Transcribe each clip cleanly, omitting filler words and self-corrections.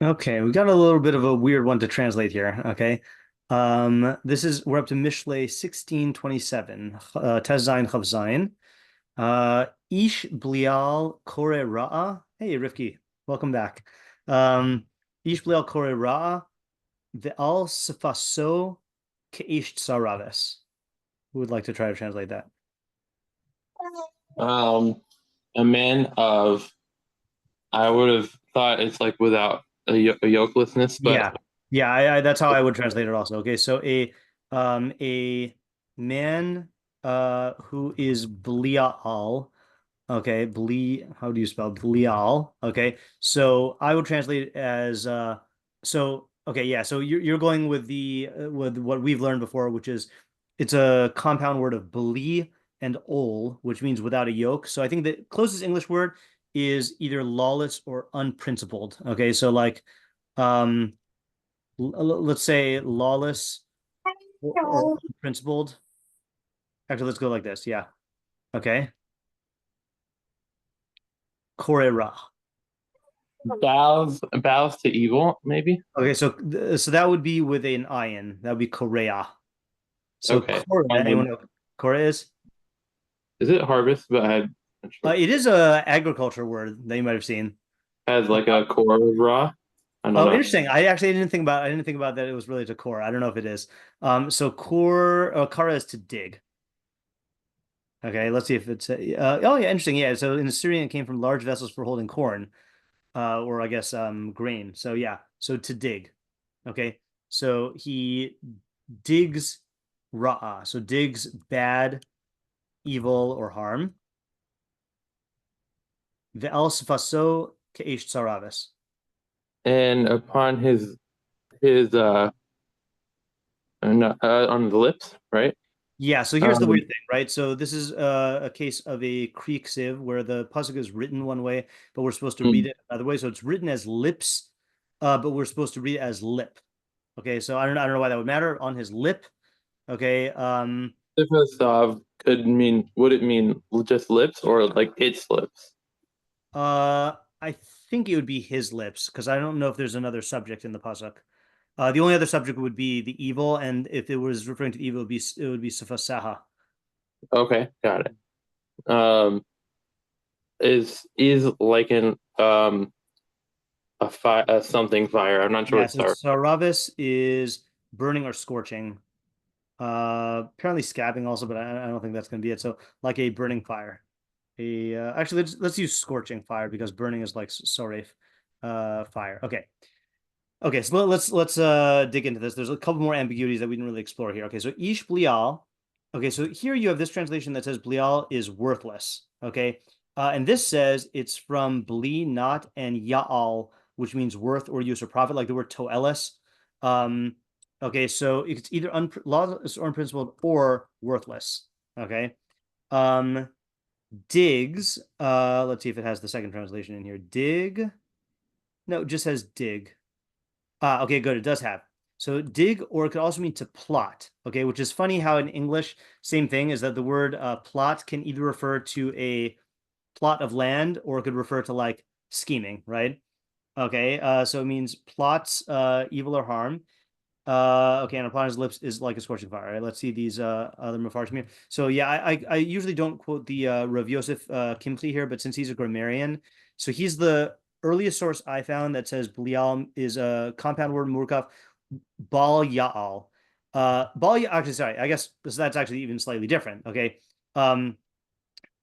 Okay, we got a little bit of a weird one to translate here. Okay. We're up to Mishlei 1627. Tez Zayin Chav Zayin. Ish Bliyaal Kore Ra'a. Hey, Rifki, welcome back. Ish Bliyaal Kore Ra'a. Ve'al Sefaso Ke'ish Tsaraves. Who would like to try to translate that? Um, a man of, I would have thought it's like without a yokelessness, but Yeah. Yeah, that's how I would translate it also. Okay, so a man who is Blial. Okay, how do you spell Blial? Okay. So I would translate it as okay, yeah, so you're going with the with what we've learned before, which is it's a compound word of bli and ol, which means without a yoke. So I think the closest English word is either lawless or unprincipled. Okay, so like um let's say lawless or unprincipled. Actually, let's go like this. Yeah. Okay. Korera. bows to evil, maybe. Okay, so that would be with an ion. That would be Korea. So Okay. Korea, anyone know what Korea is? Is it harvest? But I had sure. It is a agriculture word that you might have seen. Has like a core of raw. I don't Oh, know. interesting. I didn't think about that it was related to core. I don't know if it is. So kara is to dig. Okay, let's see if it's oh yeah, interesting. Yeah, so in Assyrian it came from large vessels for holding corn, or I guess grain. So yeah, so to dig. Okay, so he digs ra'a, so digs bad, evil, or harm. Ve'al sfaso ke'ish tsaravis. And upon his on the lips, right? Yeah, so here's the weird Um, thing, right? So this is a case of a Creek sieve where the pasuk is written one way, but we're supposed to read mm, it another way. So it's written as lips, but we're supposed to read it as lip. Okay, so I don't know why that would matter on his lip. Okay, could mean would it mean just lips or like its lips? I think it would be his lips because I don't know if there's another subject in the pasuk. The only other subject would be the evil, and if it was referring to evil, it would be Safasaha. Okay, got it. Is like an a something fire. I'm not sure Yeah, what so star. Saravis is burning or scorching. Apparently scabbing also, but I don't think that's going to be it. So like a burning fire. Actually let's use scorching fire because burning is like soref fire. Okay. Okay, so let's dig into this. There's a couple more ambiguities that we didn't really explore here. Okay, so ish blial. Okay, so here you have this translation that says blial is worthless. Okay, and this says it's from bli, not, and ya'al, which means worth or use or profit, like the word toeles. Um, okay, so it's either lawless or unprincipled or worthless. Okay, um, digs. Let's see if it has the second translation in here. Dig. No, it just says dig. Okay, good. It does have. So dig, or it could also mean to plot. Okay, which is funny how in English, same thing is that the word plot can either refer to a plot of land or it could refer to like scheming, right? Okay, so it means plots evil or harm. Okay, and upon his lips is like a scorching fire. Right? Let's see these other meforshim here. So yeah, I usually don't quote the Rav Yosef Kimchi here, but since he's a grammarian, so he's the earliest source I found that says Blial is a compound word murkaf bal ya'al. Actually, sorry, I guess that's actually even slightly different. Okay. Um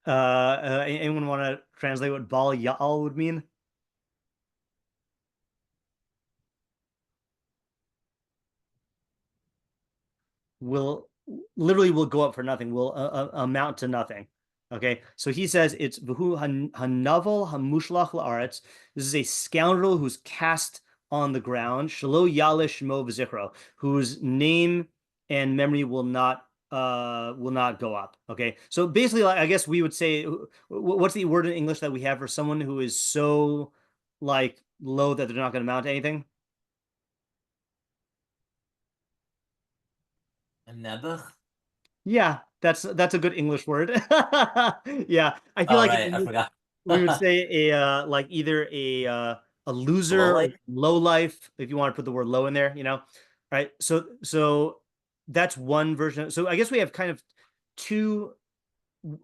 Anyone want to translate what bal ya'al would mean? Will literally will go up for nothing, will amount to nothing. Okay, so he says it's v'hu hanavel hamushlach la'aretz. This is a scoundrel who's cast on the ground. Shalo yalish mo v'zichro, whose name and memory will not go up. Okay, so basically, like, I guess we would say, what's the word in English that we have for someone who is so like low that they're not going to amount to anything? Another? Yeah, that's a good English word. Yeah, I feel Oh, like in right. I English forgot. we would say a like either a a loser, Low or life? low life, if you want to put the word low in there, you know. All right. So that's one version. So I guess we have kind of two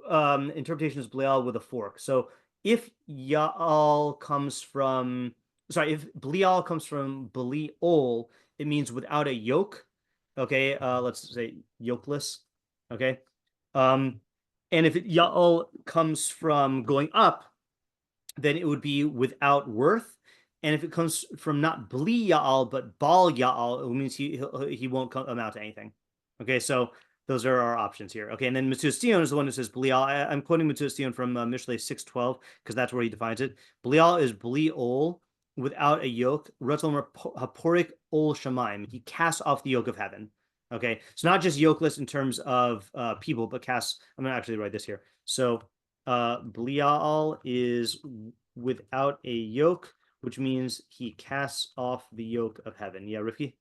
interpretations of Bliyaal with a fork. So if Ya'al comes from, sorry, if Bliyaal comes from Bliol, it means without a yoke. Okay, let's say yokeless. Okay, and if Ya'al comes from going up, then it would be without worth. And if it comes from not Bli Ya'al but Bal Ya'al, it means he won't amount to anything. Okay, so those are our options here. Okay, and then Tion is the one who says Blial. I'm quoting Tion from Mishlei 6:12 because that's where he defines it. Blial is Bliol without a yoke. Retzal Haporik Ol Shemaim. He casts off the yoke of heaven. Okay, so not just yokeless in terms of people, but casts. I'm gonna actually write this here. So Blial is without a yoke, which means he casts off the yoke of heaven. Yeah, Rifki?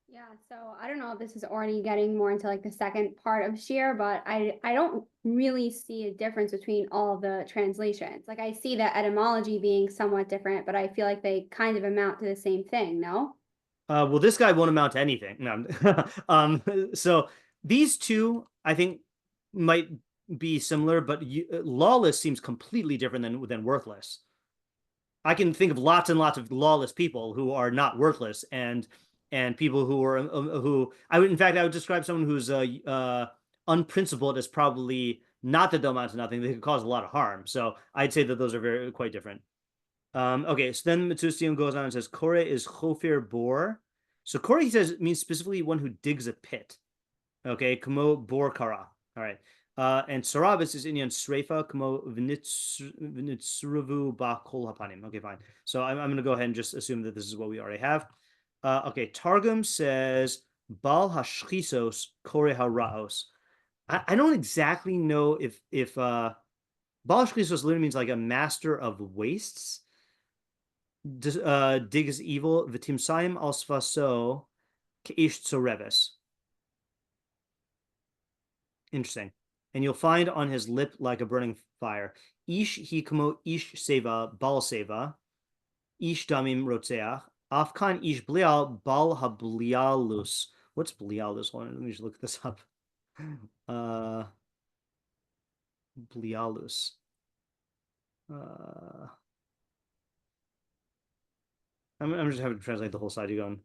Yeah, so I don't know if this is already getting more into like the second part of shiur, but I don't really see a difference between all the translations. Like I see the etymology being somewhat different, but I feel like they kind of amount to the same thing, no? Well, this guy won't amount to anything. No. So these two, I think, might be similar, but lawless seems completely different than worthless. I can think of lots and lots of lawless people who are not worthless, and people who are who I would, in fact, I would describe someone who's unprincipled as probably not that they'll amount to nothing. They could cause a lot of harm. So I'd say that those are quite different. Okay, so then Metzustian goes on and says, Kore is Chofir Bor. So Kore, he says, means specifically one who digs a pit. Okay, Kamo Bor Kara. All right. And Sarabis is Inyan Srefa, Kamo Vnitsruvu Ba Kol Hapanim. Okay, fine. So I'm going to go ahead and just assume that this is what we already have. Okay, Targum says, Bal Hashchisos Kore Haraos. I don't exactly know if Bal Hashchisos literally means like a master of wastes. Digs evil, Vitimsaim al Svaso Keish Tsoreves. Interesting. And you'll find on his lip like a burning fire. Ish hi kamo ish seva bal seva. Ish damim rotzeach. Afkan ish blial bal hablialus. What's blialus? Hold on, let me just look this up. Blialus. I'm just having to translate the whole side you going.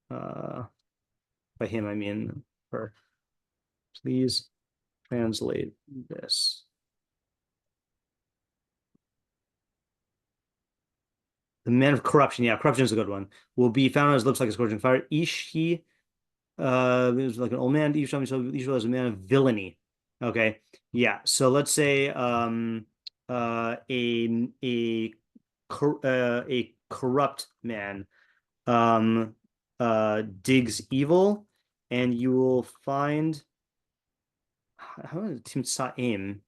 By him, I mean her. Please translate this. The man of corruption, yeah, corruption is a good one. Will be found on his lips like a scorching fire. Ish he was like an old man. Ish was a man of villainy. Okay, yeah. So let's say a corrupt man digs evil, and you will find how is Timsaim,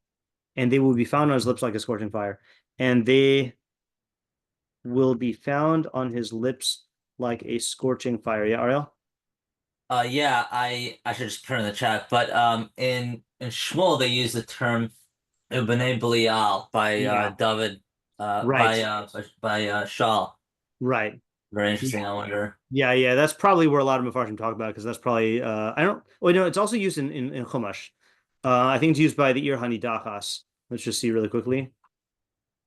and they will be found on his lips like a scorching fire, and they will be found on his lips like a scorching fire. Yeah, Ariel? Yeah, I should just put in the chat, but in Shmuel they use the term Ibnei Blial by David right. by Shaul. Right. Very interesting, I wonder. Yeah, that's probably where a lot of meforshim talk about, because that's probably I don't it's also used in Chumash. I think it's used by the Ir Hanidachas. Let's just see really quickly.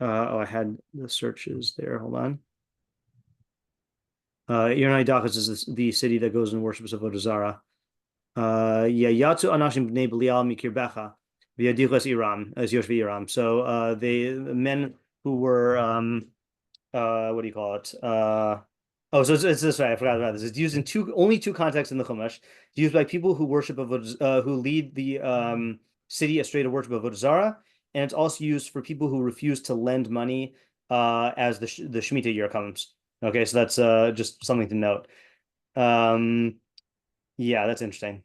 I had the searches there. Hold on. Ir Hanidachas is the city that goes and worships Avodah Zarah. Yatsu anashim bnei Blial mikirbecha v'yadichas Iram as Yoshvi Iram. So the men who were what do you call it? So it's this way. I forgot about this. It's used in only two contexts in the Chumash. It's used by people who worship who lead the city astray to worship Avodah Zarah, and it's also used for people who refuse to lend money as the Shemitah year comes. Okay, so that's just something to note. Yeah, that's interesting.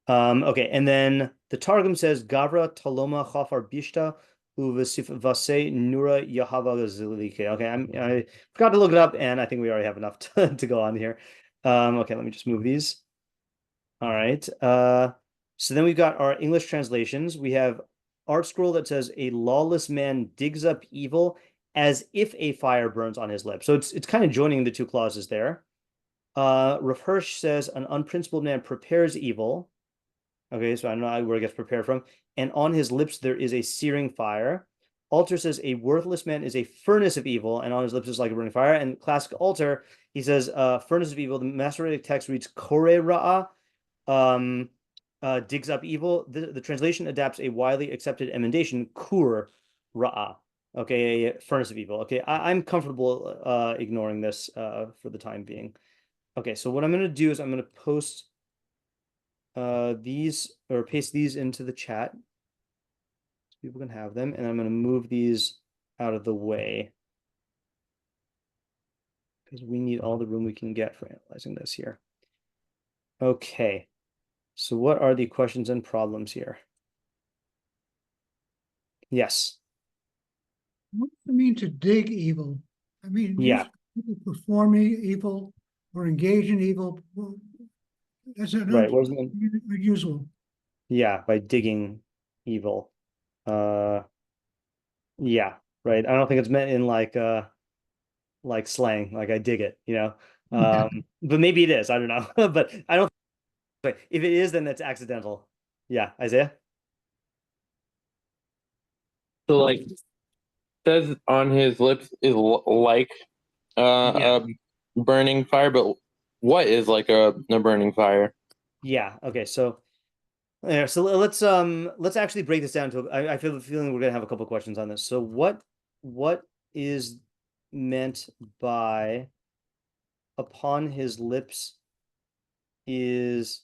Okay, and then the Targum says Gavra Taloma Chafar Bishta Vase Nura Yahava Zilike. Okay, I forgot to look it up, and I think we already have enough to go on here. Okay, let me just move these. All right. So then we've got our English translations. We have Art Scroll that says a lawless man digs up evil as if a fire burns on his lips. So it's kind of joining the two clauses there. Rav Hirsch says an unprincipled man prepares evil. Okay, so I don't know where it gets prepared from. And on his lips there is a searing fire. Alter says a worthless man is a furnace of evil, and on his lips is like a burning fire. And classic Alter, he says furnace of evil. The Masoretic text reads kore ra'a, digs up evil. The translation adapts a widely accepted emendation, kur ra'a. Okay, a furnace of evil. Okay, I'm comfortable ignoring this for the time being. Okay, so what I'm going to do is I'm going to post these or paste these into the chat so people can have them, and I'm going to move these out of the way because we need all the room we can get for analyzing this here. Okay, so what are the questions and problems here? Yes. What does it mean to dig evil? I mean, Yeah. people perform evil or engage in evil. That's Right. What does it mean? unusual. Yeah, by digging evil. Yeah, right. I don't think it's meant in like slang, like I dig it, you know. But maybe it is. I don't know. But I don't. But if it is, then that's accidental. Yeah, Isaiah. So like says on his lips is like Yeah. a burning fire, but what is like a burning fire? Yeah. Okay. So, yeah. So let's actually break this down to. I feel the feeling we're gonna have a couple questions on this. So what is meant by upon his lips is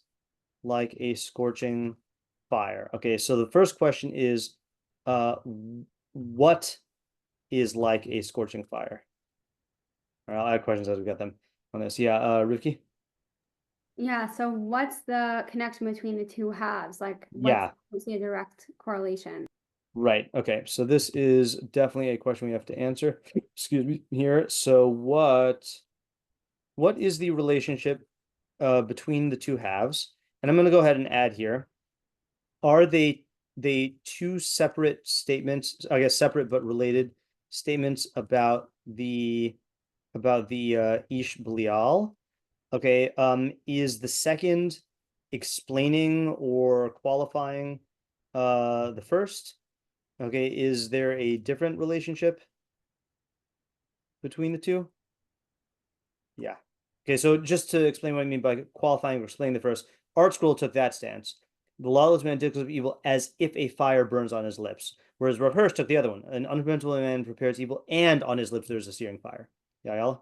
like a scorching fire? Okay. So the first question is, what is like a scorching fire? All right, I'll add questions as we get them on this. Yeah, Rivki? Yeah, so what's the connection between the two halves? Like, Yeah. what's a direct correlation? Right. Okay. So this is definitely a question we have to answer. Excuse me here. So what is the relationship between the two halves? And I'm going to go ahead and add here. Are they two separate statements, I guess separate but related statements about the ish Bliyaal? Okay, is the second explaining or qualifying the first? Okay, is there a different relationship between the two? Yeah. Okay, so just to explain what I mean by qualifying or explaining the first, Art Scroll took that stance. The lawless man digs of evil as if a fire burns on his lips, whereas Rav Hirsch took the other one. An unpreventable man prepares evil, and on his lips there's a searing fire. Yeah, Ayala?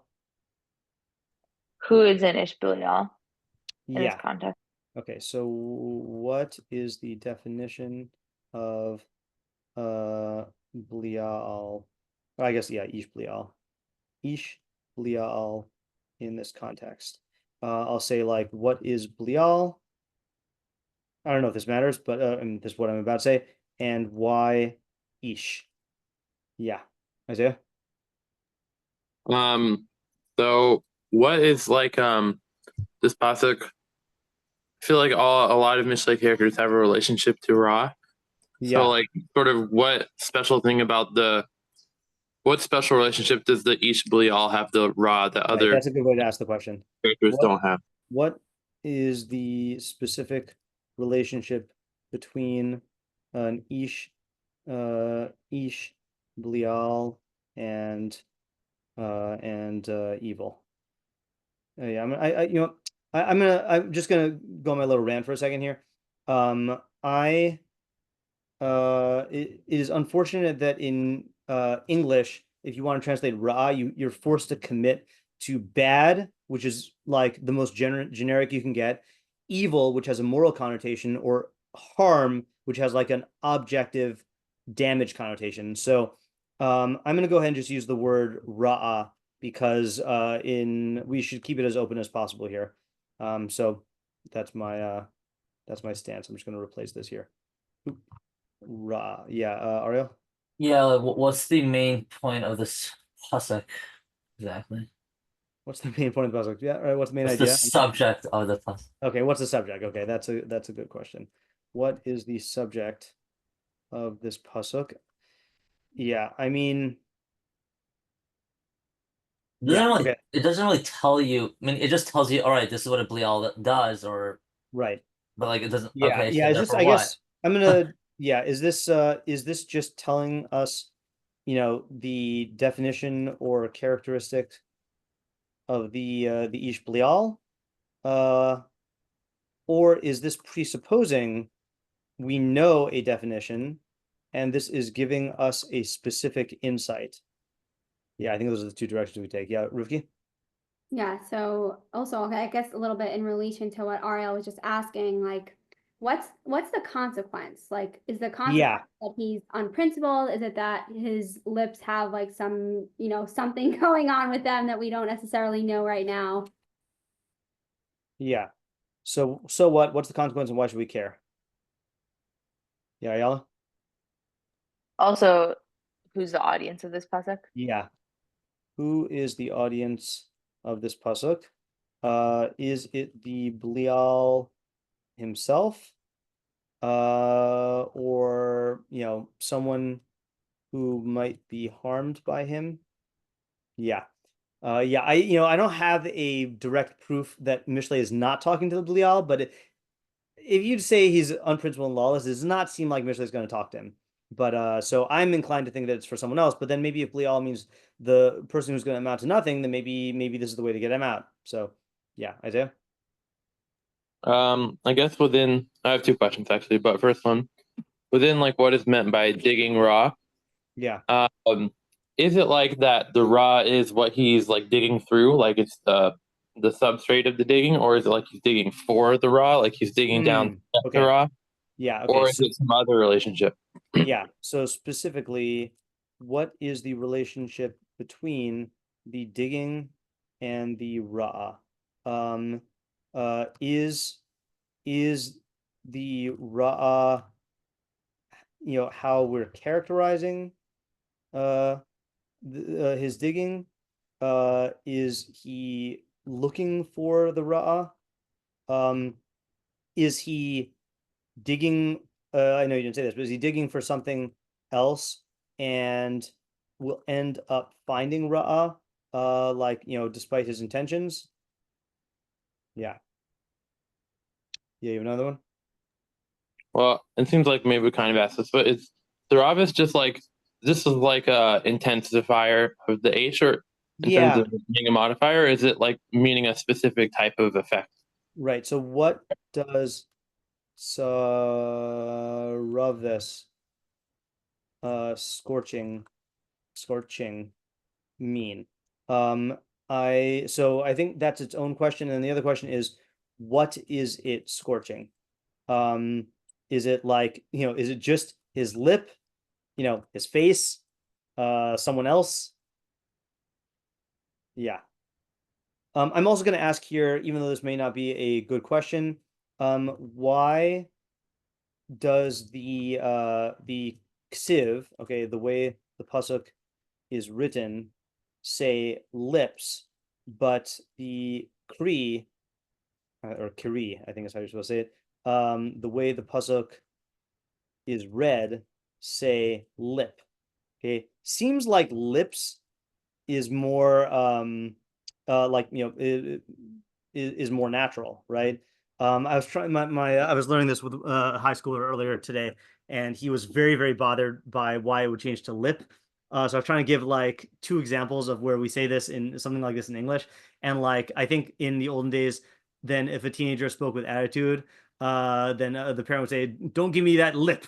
Who is in Ish Bliyaal in this Yeah. context? Okay, so what is the definition of Bliyaal? I guess yeah, ish Bliyaal. Ish Bliyaal in this context. I'll say like, what is Bliyaal? I don't know if this matters, but and this is what I'm about to say. And why ish? Yeah, Isaiah? So what is like this pasuk? I feel like a lot of Mishlei characters have a relationship to Ra. Yeah. So like sort of what special relationship does the Ish Bliyaal have to Ra that Right, other that's a good way to ask the question. characters don't have? What is the specific relationship between an ish Bliyaal and evil? Yeah, I'm just gonna go on my little rant for a second here. It is unfortunate that in English, if you want to translate ra, you're forced to commit to bad, which is like the most generic you can get, evil, which has a moral connotation, or harm, which has like an objective damage connotation. So I'm going to go ahead and just use the word ra'a because we should keep it as open as possible here. So that's my stance. I'm just going to replace this here. Ra, yeah, Ariel? Yeah, like, what's the main point of this pasuk exactly? What's the main point of the pasuk? Yeah, right. What's the main What's idea? the subject of the pasuk? Okay, what's the subject? Okay, that's a good question. What is the subject of this pasuk? Yeah, I mean, Okay. It doesn't really tell you. I mean, it just tells you, all right, this is what a Bliyaal does, or Right. but like it doesn't. Yeah. Okay, Yeah. so Is this, therefore I what? guess I'm gonna, yeah, is this just telling us, the definition or characteristic of the Ish Bliyaal? Or is this presupposing we know a definition and this is giving us a specific insight? Yeah, I think those are the two directions we take. Yeah, Rivki? Yeah, so also, okay, I guess a little bit in relation to what Ariel was just asking, like, what's the consequence? Like, is the consequence that he's unprincipled? Is it that his lips have like some, something going on with them that we don't necessarily know right now? Yeah. So what? What's the consequence and why should we care? Yeah, Ayala? Also, who's the audience of this pasuk? Yeah. Who is the audience of this pasuk? Is it the Bliyaal himself? Or someone who might be harmed by him? Yeah. Yeah, I don't have a direct proof that Mishlei is not talking to the Bliyaal, but if you'd say he's unprincipled and lawless, it does not seem like Mishlei is going to talk to him. But so I'm inclined to think that it's for someone else. But then maybe if Bliyaal means the person who's going to amount to nothing, then maybe this is the way to get him out. So yeah, Isaiah. I guess I have two questions actually, but first one, within like what is meant by digging raw, Yeah. is it like that the raw is what he's like digging through, like it's the substrate of the digging, or is it like he's digging for the raw, like he's digging down to get the Okay. raw, Yeah. Okay. or is it some other relationship? Yeah. So specifically, what is the relationship between the digging and the ra? Is the ra, how we're characterizing his digging? Is he looking for the ra? Is he digging? I know you didn't say this, but is he digging for something else and will end up finding Ra'a, despite his intentions? Yeah. Yeah, you have another one? Well, it seems like maybe we kind of asked this, but is the Ravis just like this is like a intensifier of the H, or in terms of being a modifier, or is it like meaning a specific type of effect? Right. So what does Ravis scorching mean? I think that's its own question, and the other question is, what is it scorching? Is it like, is it just his lip, his face, someone else? Yeah. I'm also going to ask here, even though this may not be a good question, why does the ksiv, okay, the way the pasuk is written, say lips, but the kri, or kiri, I think is how you're supposed to say it, the way the pasuk is read, say lip. Okay, seems like lips is more is more natural, right? I was trying I was learning this with a high schooler earlier today, and he was very, very bothered by why it would change to lip. So I was trying to give like two examples of where we say this in something like this in English. And like I think in the olden days, then if a teenager spoke with attitude, then the parent would say, "Don't give me that lip,"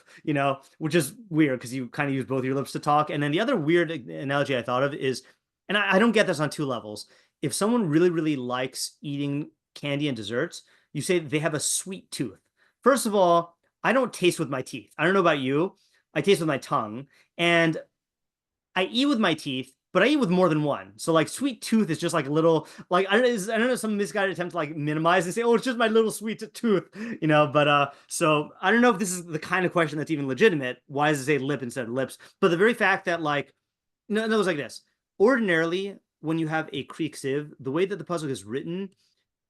which is weird because you kind of use both your lips to talk. And then the other weird analogy I thought of is, and I don't get this on two levels. If someone really, really likes eating candy and desserts, you say they have a sweet tooth. First of all, I don't taste with my teeth. I don't know about you. I taste with my tongue, and I eat with my teeth, but I eat with more than one. So like sweet tooth is just like a little, like I don't know, some misguided attempt to like minimize and say, oh, it's just my little sweet tooth, but so I don't know if this is the kind of question that's even legitimate. Why does it say lip instead of lips? But the very fact that like, no, it was like this. Ordinarily, when you have a Greek sieve, the way that the puzzle is written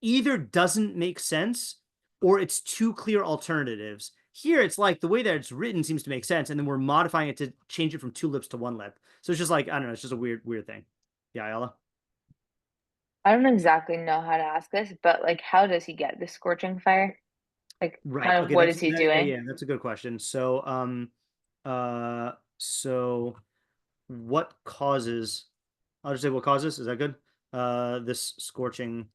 either doesn't make sense or it's two clear alternatives. Here, it's like the way that it's written seems to make sense, and then we're modifying it to change it from two lips to one lip. So it's just like, I don't know, it's just a weird thing. Yeah, Ayala? I don't exactly know how to ask this, but like, how does he get the scorching fire? Like, Right. kind of Okay. what is he doing? Yeah, that's a good question. So, so what causes? I'll just say what causes. Is that good? This scorching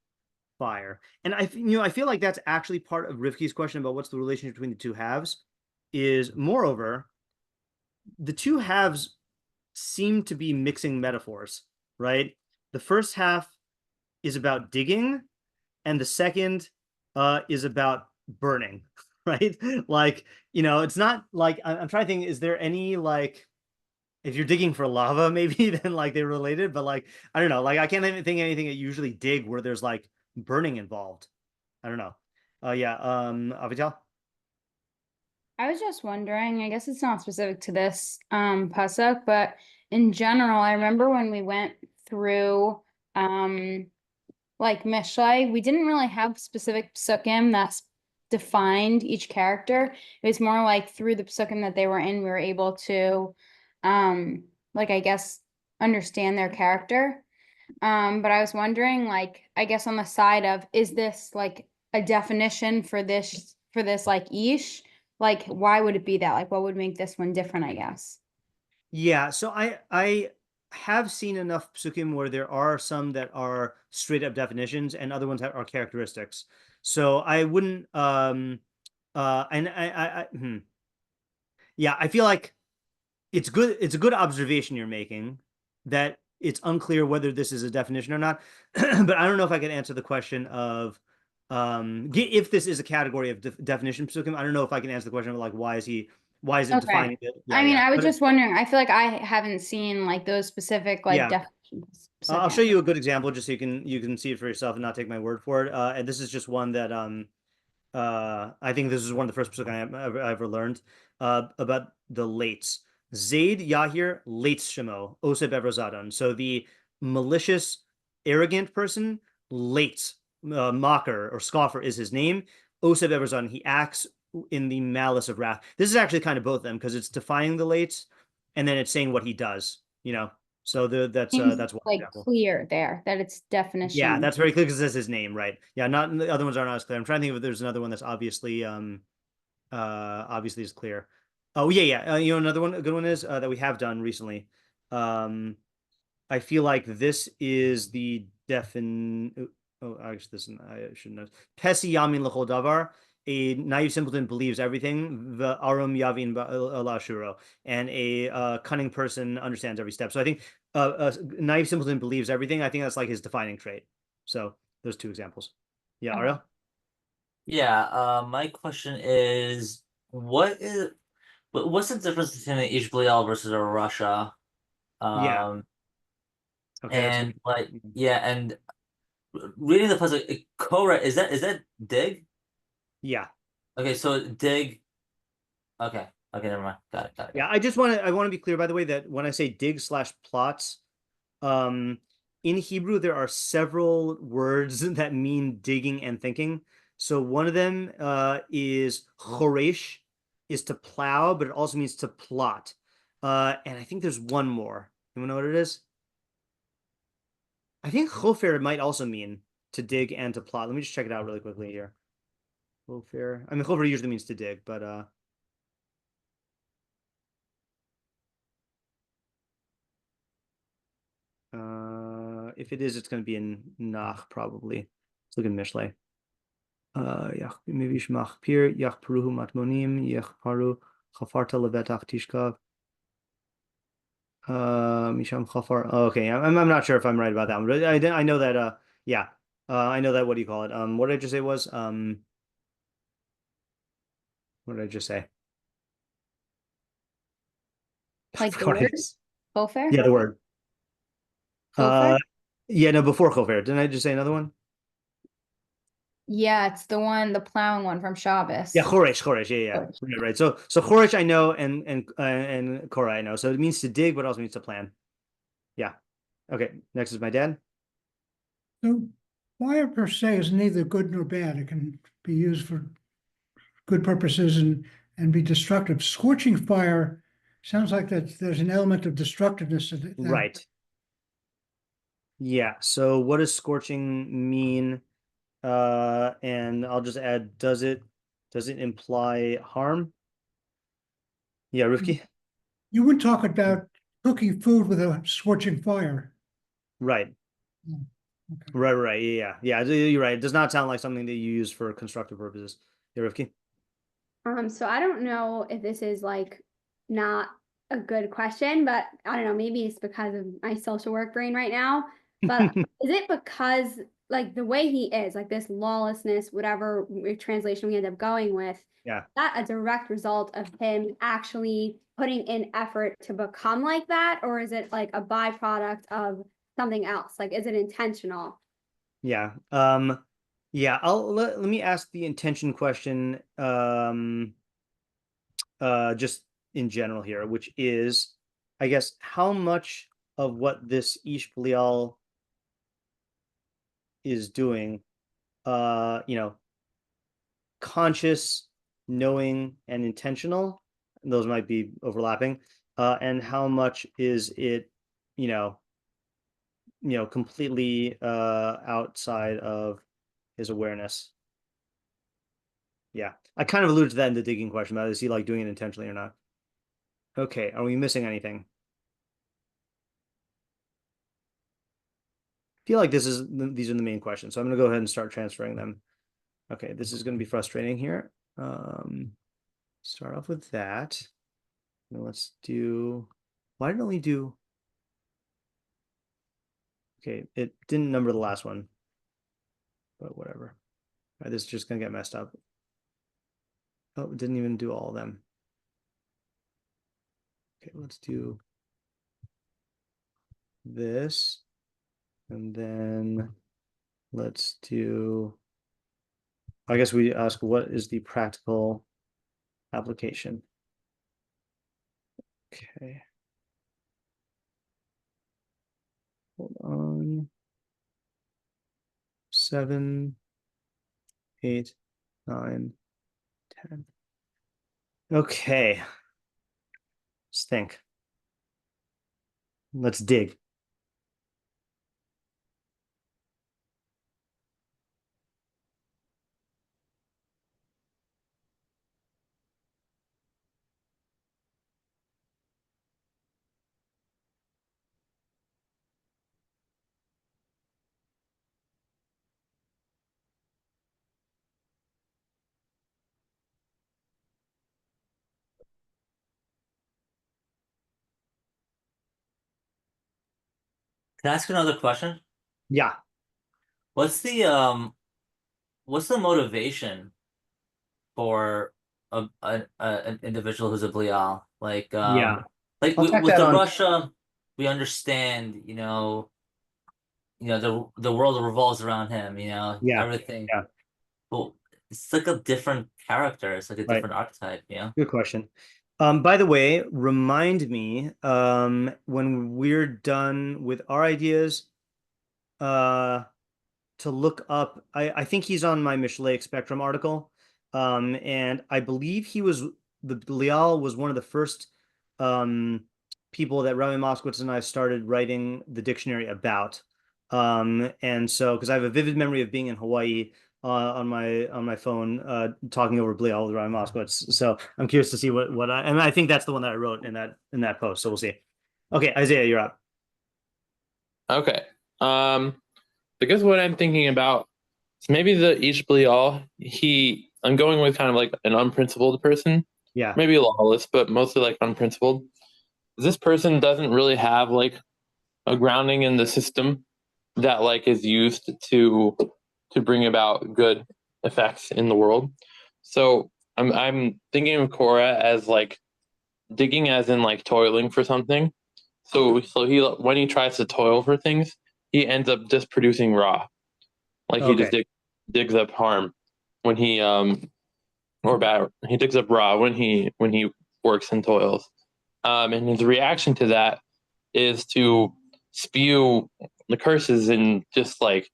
fire. And I feel like that's actually part of Rivki's question about what's the relationship between the two halves. Is moreover, the two halves seem to be mixing metaphors, right? The first half is about digging, and the second is about burning, right? Like, it's not like I'm trying to think, is there any like if you're digging for lava, maybe then like they're related, but like I don't know, like I can't even think of anything that usually dig where there's like burning involved. I don't know. Yeah, Avital? I was just wondering, I guess it's not specific to this pasuk, but in general, I remember when we went through like Mishlei, we didn't really have specific psukim that's defined each character. It was more like through the psukim that they were in, we were able to like I guess understand their character. But I was wondering, like, I guess on the side of, is this like a definition for this like ish? Like, why would it be that? Like, what would make this one different, I guess? Yeah, so I have seen enough psukim where there are some that are straight up definitions and other ones that are characteristics. So I wouldn't and yeah, I feel like it's a good observation you're making that it's unclear whether this is a definition or not. But I don't know if I can answer the question of if this is a category of definition psukim. I don't know if I can answer the question of like why is it Okay. defining it? Yeah, I mean, yeah. I was But just wondering, I feel like I haven't seen like those specific like yeah. definitions. I'll show you a good example just so you can see it for yourself and not take my word for it. And this is just one that I think this is one of the first psukim I ever learned about the lates. Zaid Yahir Lates Shemo Oseb Evrazadon. So the malicious, arrogant person, Lates, mocker or scoffer is his name. Oseb Evrazadon. He acts in the malice of wrath. This is actually kind of both of them because it's defining the Lates and then it's saying what he does. So that's Seems one like example. clear there that it's definition. Yeah, that's very clear because that's his name, right? Yeah, not the other ones are not as clear. I'm trying to think if there's another one that's obviously is clear. Oh yeah. Another one, a good one is that we have done recently. I feel like this is the Oh, actually, this I shouldn't know. Pesi yamin l'chol davar. A naive simpleton believes everything. The arum yavin la shuro, and a cunning person understands every step. So I think a naive simpleton believes everything. I think that's like his defining trait. So those two examples. Yeah, Ariel? Yeah, my question is, what's the difference between an Bliyaal versus a Russia? Yeah. Okay, And like, yeah, and reading the puzzle, Korah, is that dig? Yeah. Okay, so dig. Okay, never mind. Got it. Yeah, I want to be clear, by the way, that when I say dig / plots, in Hebrew there are several words that mean digging and thinking. So one of them is choresh, is to plow, but it also means to plot. And I think there's one more. You know what it is? I think chofer might also mean to dig and to plot. Let me just check it out really quickly here. Chofer. I mean, chofer usually means to dig, but if it is, it's going to be in Nach probably. Let's look at Mishlei. Maybe Shmach Pir, Yach Peruhu Matmonim, Yach Paru, Chafarta Levetach Tishkav. Misham Chafar. Okay, I'm not sure if I'm right about that one, but I know that yeah. I know that, what do you call it? What did I just say was what did I just say? Like the word? Chofer? Yeah, the word. Chofer? Yeah, no, before chofer. Didn't I just say another one? Yeah, it's the plowing one from Shabbos. Yeah, choresh. Yeah. Right. So choresh I know, and Korah I know. So it means to dig, but also means to plan. Yeah. Okay. Next is my dad. So fire per se is neither good nor bad. It can be used for good purposes and be destructive. Scorching fire sounds like that there's an element of destructiveness to that. Right. Yeah. So what does scorching mean? And I'll just add, does it imply harm? Yeah, Rifki? You would talk about cooking food with a scorching fire. Right. Yeah, okay. Right. Yeah. You're right. It does not sound like something that you use for constructive purposes. Yeah, Rifki? So I don't know if this is like not a good question, but I don't know, maybe it's because of my social work brain right now. But is it because like the way he is, like this lawlessness, whatever translation we end up going with, Yeah. that a direct result of him actually putting in effort to become like that, or is it like a byproduct of something else? Like, is it intentional? Yeah. Yeah, let me ask the intention question just in general here, which is, I guess, how much of what this Ish Bliyaal is doing, conscious, knowing, and intentional. Those might be overlapping. And how much is it, completely outside of his awareness? Yeah, I kind of alluded to that in the digging question about is he like doing it intentionally or not? Okay, are we missing anything? I feel like these are the main questions, so I'm gonna go ahead and start transferring them. Okay, this is gonna be frustrating here. Start off with that. Now let's do. Why didn't we do? Okay, it didn't number the last one, but whatever. All right, this is just gonna get messed up. Oh, it didn't even do all of them. Okay, let's do this, and then let's do. I guess we ask what is the practical application. Okay. Hold on. 7, 8, 9, 10. Okay. Let's think. Let's dig. Can I ask another question? Yeah. What's the motivation for an individual who's a Bliyaal? Yeah. Like I'll tack with that the on. Russia, we understand, the world revolves around him, Yeah. everything. Yeah. But it's like a different character. It's like a Right. different archetype, Good question. By the way, remind me when we're done with our ideas to look up. I think he's on my Mishleic spectrum article. And I believe the Bliyaal was one of the first people that Rami Moskowitz and I started writing the dictionary about. And so because I have a vivid memory of being in Hawaii on my phone talking over Bliyaal with Rami Moskowitz. So I'm curious to see what I think that's the one that I wrote in that post. So we'll see. Okay, Isaiah, you're up. Okay. Because what I'm thinking about is maybe the each Bliyaal, I'm going with kind of like an unprincipled person. Yeah. Maybe lawless, but mostly like unprincipled. This person doesn't really have like a grounding in the system that like is used to bring about good effects in the world. So I'm thinking of Korra as like digging as in like toiling for something. So he when he tries to toil for things, he ends up just producing raw. Like he just digs up harm when he or bad. He digs up raw when he works and toils. And his reaction to that is to spew the curses and just like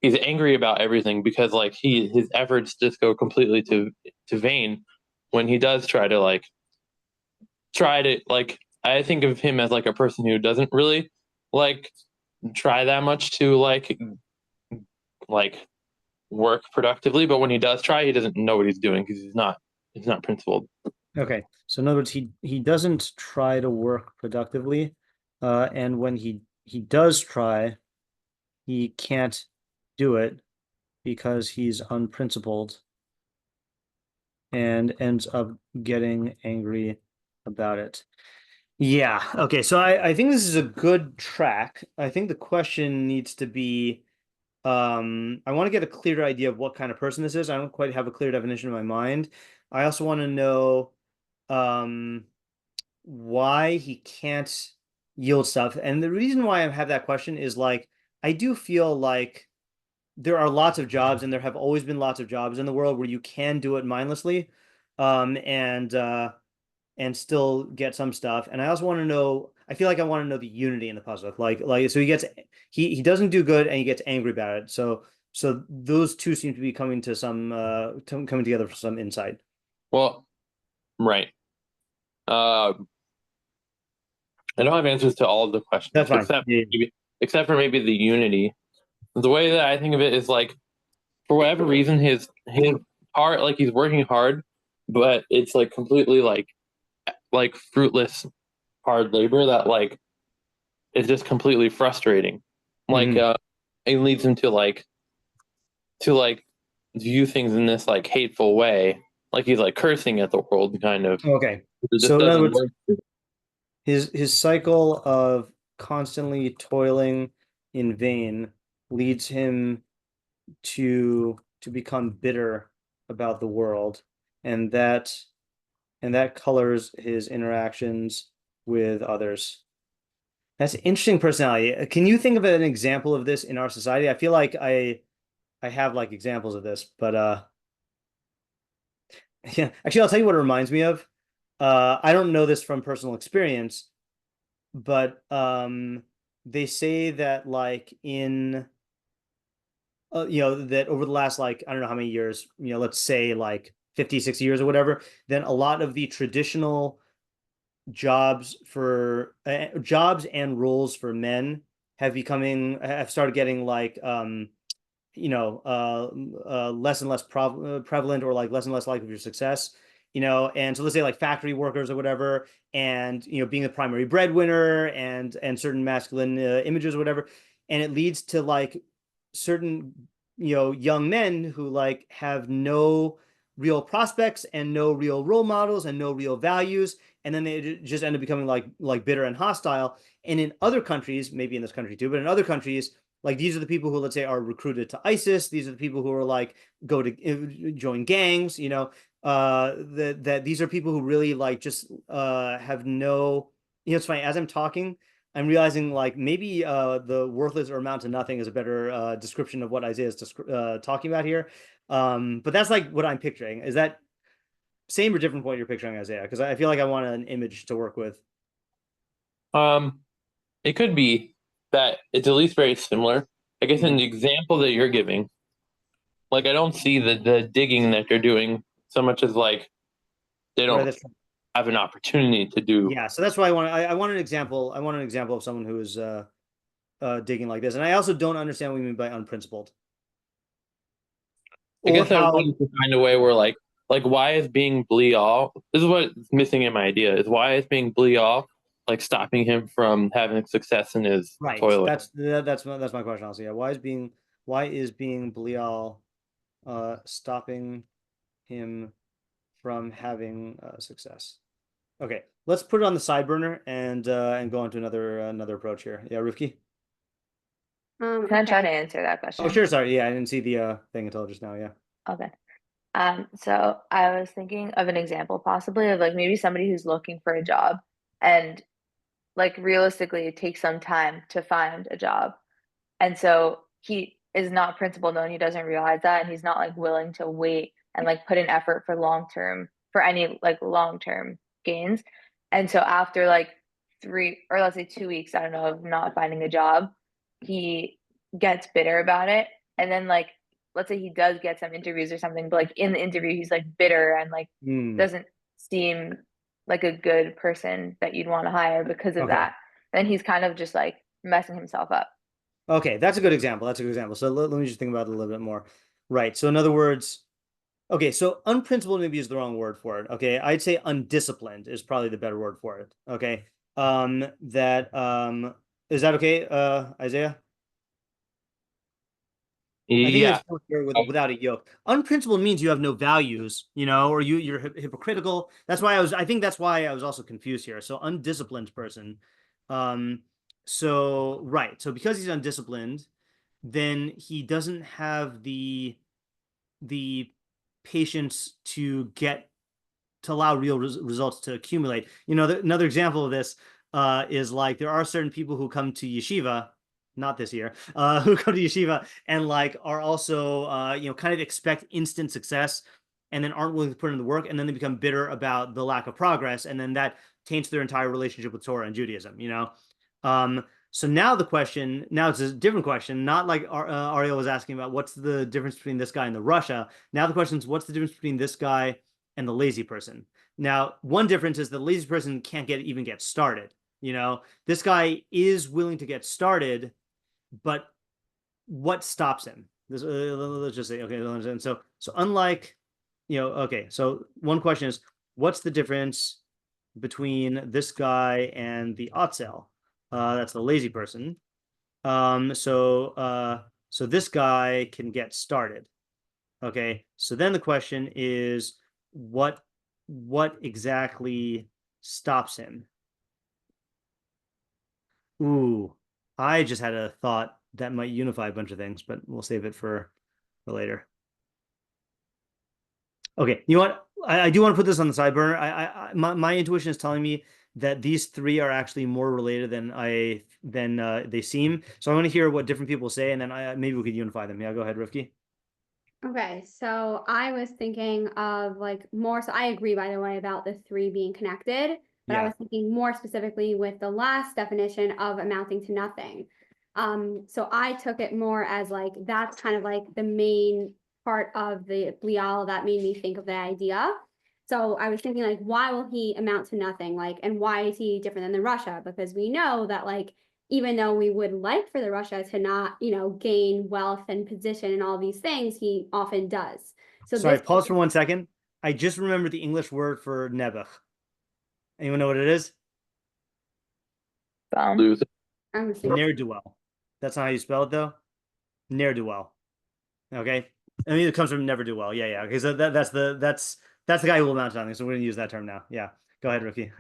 he's angry about everything because like his efforts just go completely to vain when he does try to I think of him as like a person who doesn't really like try that much to like work productively, but when he does try, he doesn't know what he's doing because he's not principled. Okay, so in other words, he doesn't try to work productively, and when he does try, he can't do it because he's unprincipled and ends up getting angry about it. Yeah, okay, so I think this is a good track. I think the question needs to be, I want to get a clearer idea of what kind of person this is. I don't quite have a clear definition in my mind. I also want to know why he can't yield stuff. And the reason why I have that question is like, I do feel like there are lots of jobs, and there have always been lots of jobs in the world where you can do it mindlessly, and still get some stuff. And I also want to know, I feel like I want to know the unity in the puzzle. Like so he doesn't do good and he gets angry about it. So those two seem to be coming to some coming together for some insight. Well, right. I don't have answers to all of the questions. That's fine. Except for maybe the unity. The way that I think of it is like, for whatever reason, his heart, like he's working hard, but it's like completely like fruitless hard labor that like is just completely frustrating. Like it leads him to view things in this like hateful way, like he's like cursing at the world, kind of. Okay, so in other words, his cycle of constantly toiling in vain leads him to become bitter about the world, and that colors his interactions with others. That's an interesting personality. Can you think of an example of this in our society? I feel like I have like examples of this, but yeah, actually I'll tell you what it reminds me of. I don't know this from personal experience, but they say that like in that over the last like I don't know how many years, let's say like 50, 60 years or whatever, then a lot of the traditional jobs and roles for men have started getting like less and less prevalent, or like less and less likely for success, and so let's say like factory workers or whatever, and being the primary breadwinner and certain masculine images or whatever, and it leads to like certain young men who like have no real prospects and no real role models and no real values, and then they just end up becoming like bitter and hostile. And in other countries, maybe in this country too, but in other countries, like these are the people who, let's say, are recruited to ISIS. These are the people who are like go to join gangs, that these are people who really like just have no, it's funny, as I'm talking, I'm realizing like maybe the worthless or amount to nothing is a better description of what Isaiah is talking about here. But that's like what I'm picturing. Is that same or different from what you're picturing, Isaiah? Because I feel like I want an image to work with. It could be that it's at least very similar. I guess in the example that you're giving, like I don't see the digging that they're doing so much as like they don't have an opportunity to do. Yeah, so that's why I want an example. I want an example of someone who is digging like this. And I also don't understand what you mean by unprincipled. I guess I want to find a way where like why is being Bliyaal, this is what's missing in my idea, is why is being Bliyaal like stopping him from having success in his toilet? That's my question also. Yeah, why is being Bliyaal stopping him from having success? Okay, let's put it on the side burner and go on to another approach here. Yeah, Rivki? Can I try to answer that question? Oh, sure. Sorry. Yeah, I didn't see the thing until just now. Yeah. Okay. So I was thinking of an example possibly of like maybe somebody who's looking for a job, and like realistically it takes some time to find a job. And so he is not principled and he doesn't realize that, and he's not like willing to wait and like put in effort for any like long-term gains. And so after like 3 or let's say 2 weeks, I don't know, of not finding a job, he gets bitter about it. And then like let's say he does get some interviews or something, but like in the interview he's like bitter and like doesn't seem like a good person that you'd want to hire because of that. Then he's kind of just like messing himself up. Okay, that's a good example. That's a good example. So let me just think about it a little bit more. Right. So in other words, okay, so unprincipled maybe is the wrong word for it. Okay, I'd say undisciplined is probably the better word for it. Okay. Is that okay, Isaiah? I think Yeah. it's here without a yoke. Unprincipled means you have no values, or you're hypocritical. I think that's why I was also confused here. So undisciplined person. So right. So because he's undisciplined, then he doesn't have the patience to allow real results to accumulate. Another example of this is like there are certain people who come to yeshiva, not this year, who come to yeshiva and like are also kind of expect instant success and then aren't willing to put in the work, and then they become bitter about the lack of progress, and then that taints their entire relationship with Torah and Judaism. So now it's a different question, not like Ariel was asking about what's the difference between this guy and the Russia. Now the question is, what's the difference between this guy and the lazy person? Now, one difference is the lazy person can't even get started. This guy is willing to get started, but what stops him? Let's just say, okay, and so unlike, okay, so one question is, what's the difference between this guy and the Otzel? That's the lazy person. So this guy can get started. Okay, so then the question is, what exactly stops him? Ooh, I just had a thought that might unify a bunch of things, but we'll save it for later. Okay, you know what? I do want to put this on the side burner. My intuition is telling me that these three are actually more related than they seem. So I want to hear what different people say, and then maybe we could unify them. Yeah, go ahead, Rifki. Okay, so I was thinking of like more, so I agree, by the way, about the three being connected, but I was thinking more specifically with the last definition of amounting to nothing. So I took it more as like, that's kind of like the main part of the Bliyaal that made me think of the idea. So I was thinking like, why will he amount to nothing? Like, and why is he different than the Russia? Because we know that like, even though we would like for the Russia to not, gain wealth and position and all these things, he often does. So sorry, pause for 1 second. I just remembered the English word for nebuch. Anyone know what it is? Loser. Ne'er-do-well. That's not how you spell it, though. Ne'er-do-well. Okay. I mean, it comes from never do well. Yeah. Okay. So that's the guy who will amount to nothing. So we're gonna use that term now. Yeah. Go ahead, Rookie.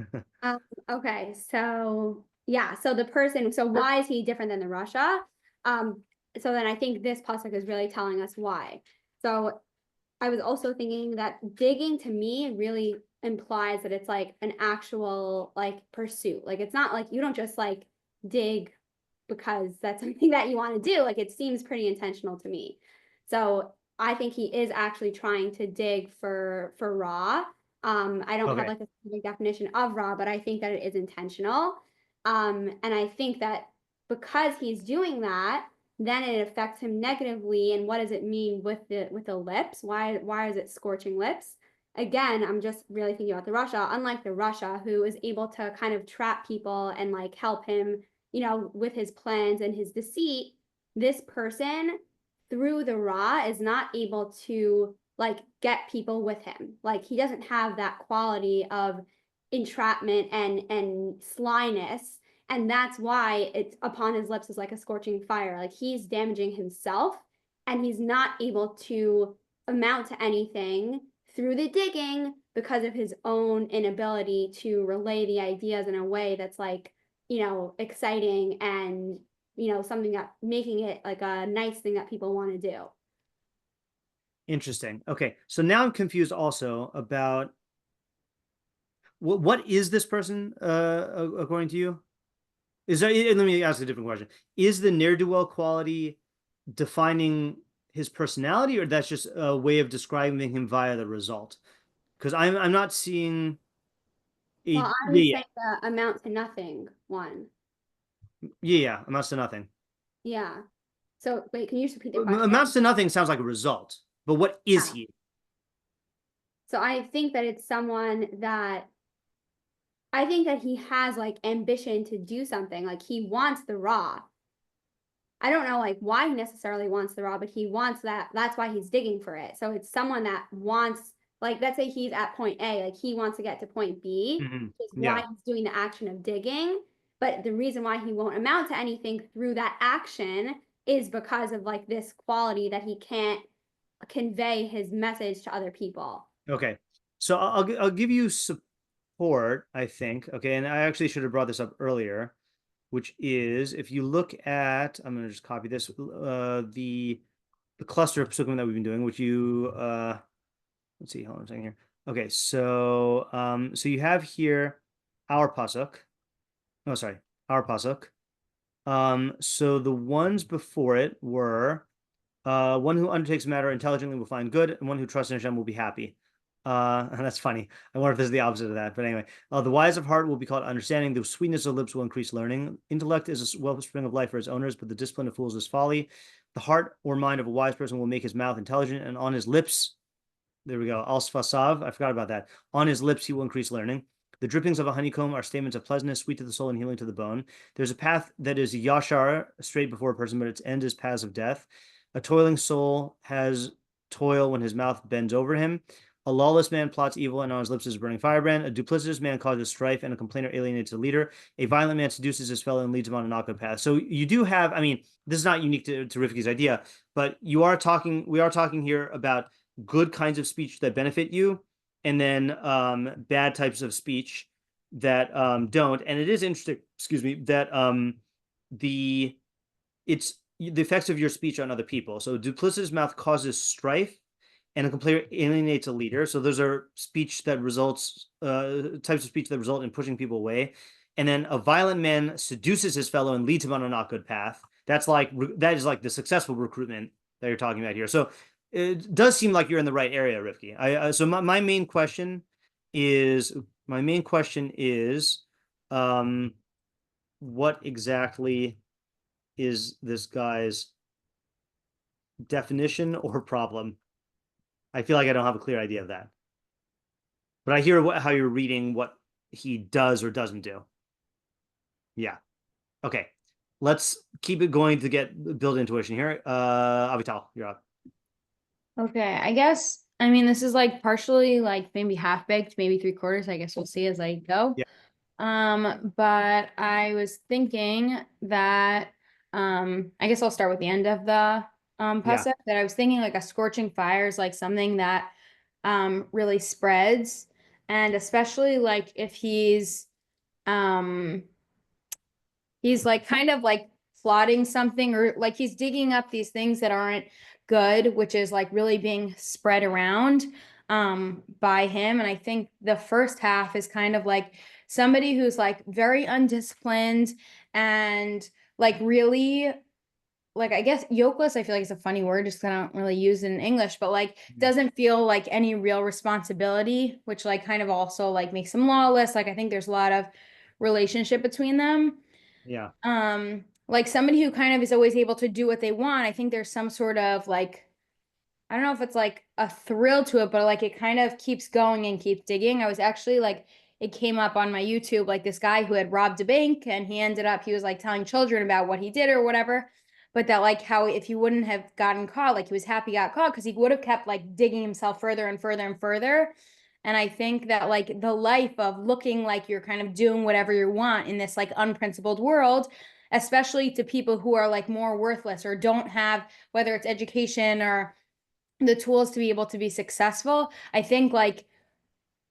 Okay. So yeah. So the person. So why is he different than the Russia? So then I think this pasuk is really telling us why. So I was also thinking that digging to me really implies that it's like an actual like pursuit. Like it's not like you don't just like dig because that's something that you want to do. Like it seems pretty intentional to me. So I think he is actually trying to dig for Ra. I don't have like a specific definition of Ra, but I think that it is intentional. And I think that because he's doing that, then it affects him negatively. And what does it mean with the lips? Why is it scorching lips? Again, I'm just really thinking about the Russia, unlike the Russia who is able to kind of trap people and like help him, with his plans and his deceit. This person through the Ra is not able to like get people with him. Like he doesn't have that quality of entrapment and slyness. And that's why it's upon his lips is like a scorching fire. Like he's damaging himself and he's not able to amount to anything through the digging because of his own inability to relay the ideas in a way that's like, exciting and, something that making it like a nice thing that people want to do. Interesting. Okay. So now I'm confused also about what is this person, according to you? Let me ask a different question. Is the ne'er-do-well quality defining his personality, or that's just a way of describing him via the result? Because I'm not seeing Well, I was saying the amount to nothing one. Yeah, amounts to nothing. Yeah. So wait, can you just repeat the question? Amounts to nothing sounds like a result, but what is he? So I think that it's someone that I think that he has like ambition to do something. Like he wants the Ra. I don't know like why he necessarily wants the raw, but he wants that. That's why he's digging for it. So it's someone that wants, like, let's say he's at point A, like he wants to get to point B, Mhm. which is Yeah. why he's doing the action of digging. But the reason why he won't amount to anything through that action is because of like this quality that he can't convey his message to other people. Okay. So I'll give you support, I think. Okay, and I actually should have brought this up earlier, which is if you look at, I'm going to just copy this, the cluster of psukim that we've been doing, which you let's see, hold on a second here. Okay, so so you have here our pasuk. Oh, sorry, our pasuk. So the ones before it were one who undertakes a matter intelligently will find good, and one who trusts in Hashem will be happy. And that's funny. I wonder if this is the opposite of that. But anyway, the wise of heart will be called understanding. The sweetness of lips will increase learning. Intellect is a wellspring of life for its owners, but the discipline of fools is folly. The heart or mind of a wise person will make his mouth intelligent, and on his lips, there we go, al sfasav, I forgot about that. On his lips he will increase learning. The drippings of a honeycomb are statements of pleasantness, sweet to the soul and healing to the bone. There's a path that is yashar, straight before a person, but its end is paths of death. A toiling soul has toil when his mouth bends over him. A lawless man plots evil, and on his lips is a burning firebrand. A duplicitous man causes strife, and a complainer alienates a leader. A violent man seduces his fellow and leads him on a not good path. So you do have, I mean, this is not unique to Rifki's idea, but we are talking here about good kinds of speech that benefit you, and then bad types of speech that don't. And it is interesting, excuse me, that it's the effects of your speech on other people. So duplicitous mouth causes strife, and a complainer alienates a leader. So those are speech that results, types of speech that result in pushing people away. And then a violent man seduces his fellow and leads him on a not good path. That is like the successful recruitment that you're talking about here. So it does seem like you're in the right area, Rifki. So my main question is what exactly is this guy's definition or problem? I feel like I don't have a clear idea of that, but I hear how you're reading what he does or doesn't do. Yeah. Okay. Let's keep it going to build intuition here. Avital, you're up. Okay, I guess, I mean, this is like partially like maybe half baked, maybe 3/4. I guess we'll see as I go. Yeah. But I was thinking that I guess I'll start with the end of the pasuk, that I was thinking like a scorching fire is like something that really spreads, and especially like if he's like kind of like plotting something, or like he's digging up these things that aren't good, which is like really being spread around by him. And I think the first half is kind of like somebody who's like very undisciplined and like really, like, I guess yokeless, I feel like it's a funny word just because I don't really use it in English, but like doesn't feel like any real responsibility, which like kind of also like makes him lawless. Like I think there's a lot of relationship between them. Yeah. Like somebody who kind of is always able to do what they want. I think there's some sort of like, I don't know if it's like a thrill to it, but like it kind of keeps going and keeps digging. I was actually like, it came up on my YouTube, like this guy who had robbed a bank, and he was like telling children about what he did or whatever. But that like how if he wouldn't have gotten caught, like he was happy he got caught because he would have kept like digging himself further and further and further. And I think that like the life of looking like you're kind of doing whatever you want in this like unprincipled world, especially to people who are like more worthless or don't have, whether it's education or the tools to be able to be successful. I think like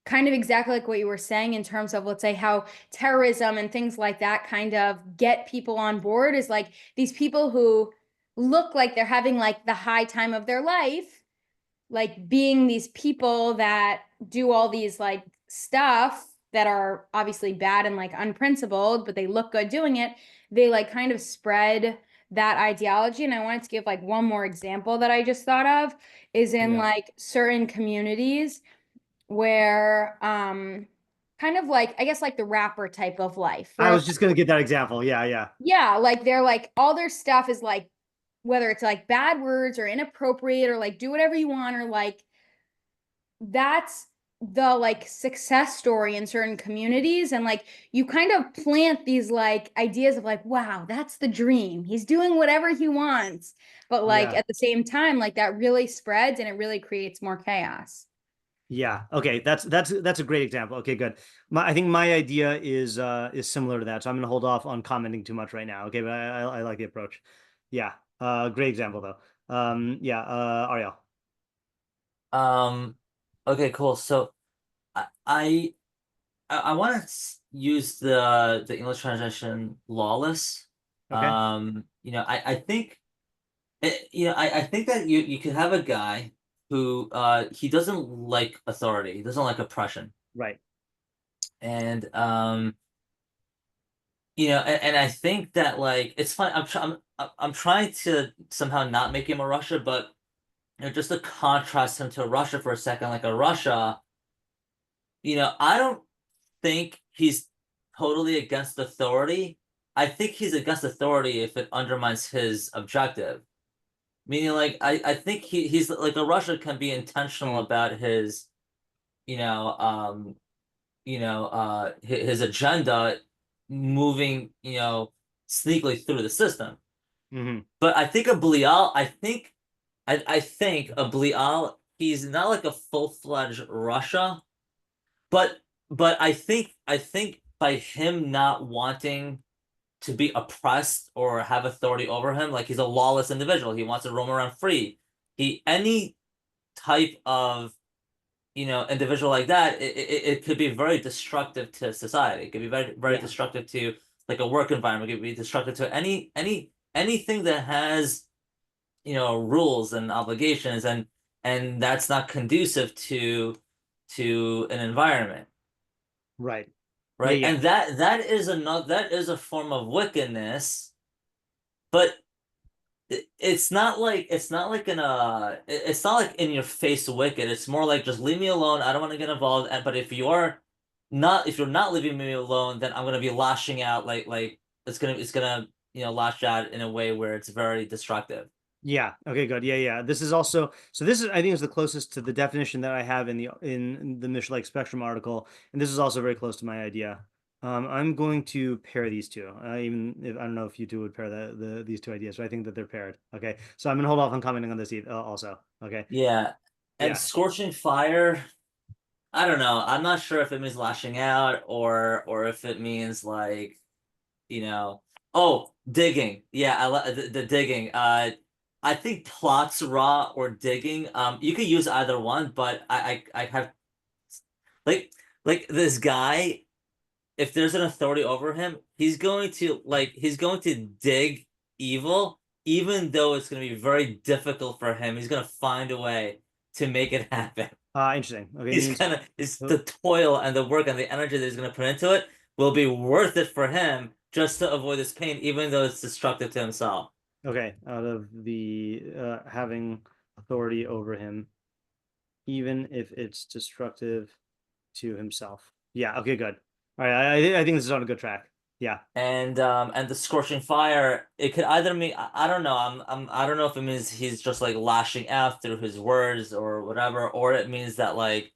kind of exactly like what you were saying in terms of, let's say, how terrorism and things like that kind of get people on board, is like these people who look like they're having like the high time of their life, like being these people that do all these like stuff that are obviously bad and like unprincipled, but they look good doing it. They like kind of spread that ideology. And I wanted to give like one more example that I just thought of is in like certain communities where kind of like, I guess like the rapper type of life. I was just gonna get that example. Yeah. Yeah, like they're like all their stuff is like, whether it's like bad words or inappropriate or like do whatever you want, or like that's the like success story in certain communities, and like you kind of plant these like ideas of like, wow, that's the dream, he's doing whatever he wants, but like Yeah. at the same time, like that really spreads and it really creates more chaos. Yeah. Okay. That's a great example. Okay, good. I think my idea is similar to that. So I'm gonna hold off on commenting too much right now. Okay, but I like the approach. Yeah. Great example though. Yeah, Ariel. Okay, cool. So I want to use the English translation lawless. Okay. I think I think that you could have a guy who he doesn't like authority, he doesn't like oppression, Right. and and I think that like it's fine. I'm trying to somehow not make him a Russia, but just to contrast him to Russia for a second, like a Russia, I don't think he's totally against authority. I think he's against authority if it undermines his objective. Meaning, like, I think he's like a Russia can be intentional about his, his agenda moving, sneakily through the system. Mm-hmm. But I think a Bliyaal, I think a Bliyaal, he's not like a full-fledged Russia, but I think by him not wanting to be oppressed or have authority over him, like he's a lawless individual. He wants to roam around free. Any type of individual like that, it could be very destructive to society. It could be very destructive to like a work environment. It could be destructive to anything that has rules and obligations, and that's not conducive to an environment. Right. Right. Yeah. And that is a form of wickedness, but it's not like it's not like in your face wicked. It's more like just leave me alone. I don't want to get involved. But if you're not leaving me alone, then I'm gonna be lashing out like it's gonna lash out in a way where it's very destructive. Yeah. Okay, good. Yeah. This is also, so this is, I think, is the closest to the definition that I have in the Mishleic spectrum article, and this is also very close to my idea. I'm going to pair these two. Even if I don't know if you two would pair these two ideas, but I think that they're paired. Okay, so I'm gonna hold off on commenting on this also. Okay. Yeah. And Yeah. scorching fire, I don't know. I'm not sure if it means lashing out or if it means like, digging. Yeah, I like the digging. I think plots raw or digging. You could use either one, but I have like this guy. If there's an authority over him, he's going to dig evil, even though it's going to be very difficult for him. He's going to find a way to make it happen. Interesting. Okay. It's the toil and the work and the energy that he's going to put into it will be worth it for him just to avoid this pain, even though it's destructive to himself. Okay, out of the having authority over him, even if it's destructive to himself. Yeah. Okay. Good. All right. I think this is on a good track. Yeah. And the scorching fire, it could either mean I don't know. I don't know if it means he's just like lashing out through his words or whatever, or it means that like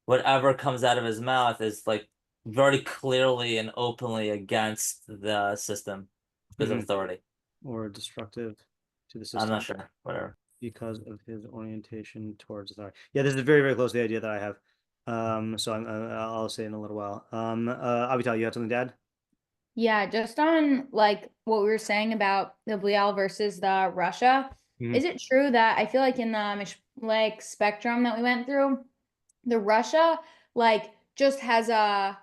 whatever comes out of his mouth is like very clearly and openly against the system because of authority. Or destructive to the system. I'm not sure. Whatever. Because of his orientation towards authority. Yeah, this is very, very close to the idea that I have. So I'll say in a little while. Avital, you had something to add? Yeah, just on like what we were saying about the Bliyaal versus the Russia. Is it true that I feel like in the Mishleic spectrum that we went through, the Russia like just has a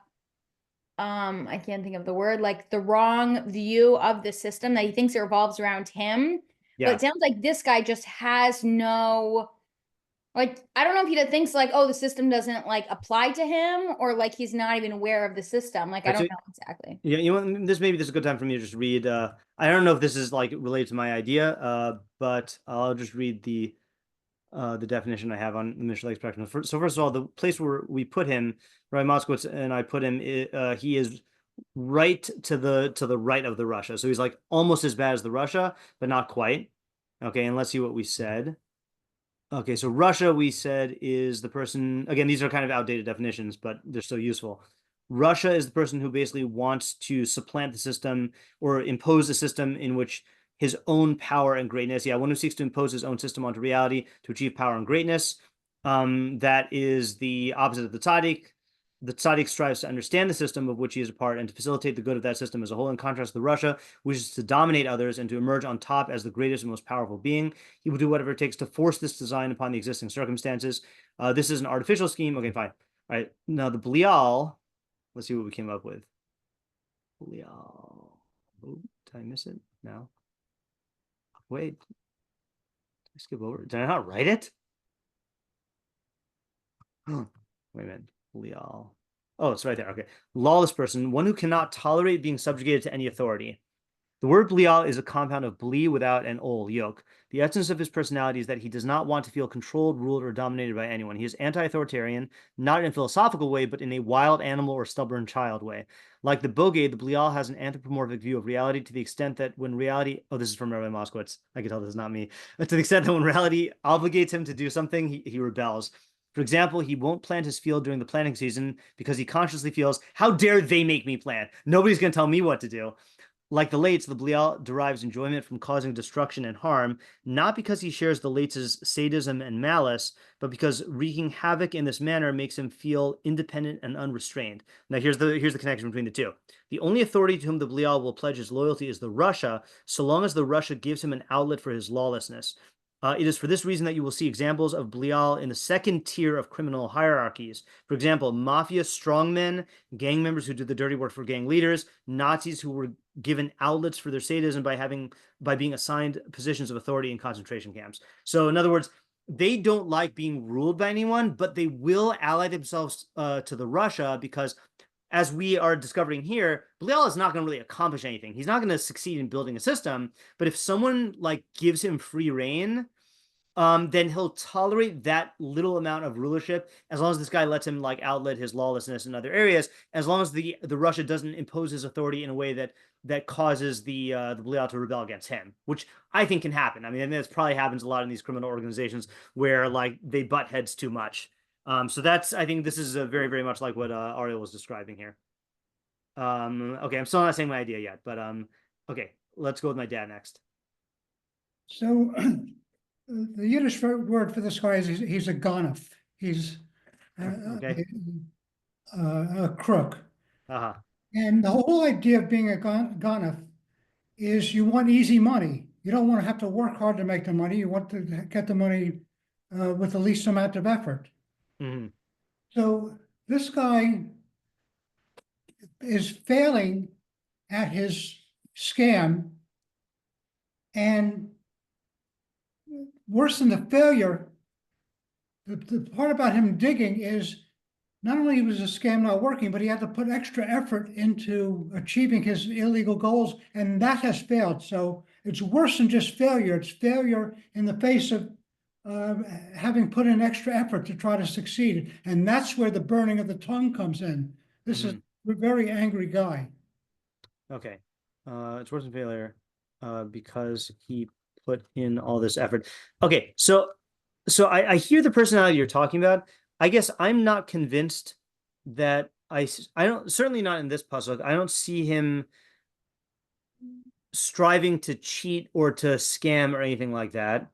I can't think of the word, like the wrong view of the system that he thinks it revolves around him. Yeah. But it sounds like this guy just has no, like, I don't know if he thinks like, oh, the system doesn't like apply to him, or like he's not even aware of the system. Like, I don't know exactly. Yeah, this is a good time for me to just read. I don't know if this is like related to my idea, but I'll just read the definition I have on the Mishleic spectrum. So first of all, the place where we put him, right, Moskowitz and I put him, he is right to the right of the Russia. So he's like almost as bad as the Russia, but not quite. Okay, and let's see what we said. Okay, so Russia, we said, is the person, again, these are kind of outdated definitions, but they're still useful. Russia is the person who basically wants to supplant the system or impose a system in which his own power and greatness, one who seeks to impose his own system onto reality to achieve power and greatness. That is the opposite of the tzaddik. The tzaddik strives to understand the system of which he is a part and to facilitate the good of that system as a whole, in contrast to the Russia, which is to dominate others and to emerge on top as the greatest and most powerful being. He will do whatever it takes to force this design upon the existing circumstances. This is an artificial scheme. Okay, fine. All right, now the Bliyaal, let's see what we came up with. Bliyaal. Oh, did I miss it? No. Wait. Did I skip over? Did I not write it? Wait a minute. Bliyaal. Oh, it's right there. Okay. Lawless person, one who cannot tolerate being subjugated to any authority. The word Bliyaal is a compound of bli without an ol, yoke. The essence of his personality is that he does not want to feel controlled, ruled, or dominated by anyone. He is anti-authoritarian, not in a philosophical way, but in a wild animal or stubborn child way. Like the Bogey, the Bliyaal has an anthropomorphic view of reality to the extent that when reality... Oh, this is from Rabbi Moskowitz. I can tell this is not me. To the extent that when reality obligates him to do something, he rebels. For example, he won't plant his field during the planting season because he consciously feels, how dare they make me plant? Nobody's going to tell me what to do. Like the Lates, the Bliyaal derives enjoyment from causing destruction and harm, not because he shares the Lates' sadism and malice, but because wreaking havoc in this manner makes him feel independent and unrestrained. Now, here's the connection between the two. The only authority to whom the Bliyaal will pledge his loyalty is the Russia, so long as the Russia gives him an outlet for his lawlessness. It is for this reason that you will see examples of Bliyaal in the second tier of criminal hierarchies. For example, mafia strongmen, gang members who did the dirty work for gang leaders, Nazis who were given outlets for their sadism by being assigned positions of authority in concentration camps. So in other words, they don't like being ruled by anyone, but they will ally themselves to the Russia because, as we are discovering here, Bliyaal is not going to really accomplish anything. He's not going to succeed in building a system, but if someone gives him free reign, then he'll tolerate that little amount of rulership as long as this guy lets him outlet his lawlessness in other areas, as long as the Russia doesn't impose his authority in a way that causes the Bliyaal to rebel against him, which I think can happen. I mean, this probably happens a lot in these criminal organizations where they butt heads too much. So I think this is very, very much like what Ariel was describing here. Okay, I'm still not saying my idea yet, but okay, let's go with my dad next. So the Yiddish word for this guy is he's a ganef. He's okay. A crook. Uh-huh. And the whole idea of being a ganef is you want easy money. You don't want to have to work hard to make the money. You want to get the money with the least amount of effort. Mm-hmm. So this guy is failing at his scam, and worse than the failure, the part about him digging is not only was the scam not working, but he had to put extra effort into achieving his illegal goals, and that has failed. So it's worse than just failure. It's failure in the face of having put in extra effort to try to succeed. And that's where the burning of the tongue comes in. This is a very angry guy. Okay. It's worse than failure because he put in all this effort. Okay, so I hear the personality you're talking about. I guess I'm not convinced that I don't, certainly not in this puzzle. I don't see him striving to cheat or to scam or anything like that.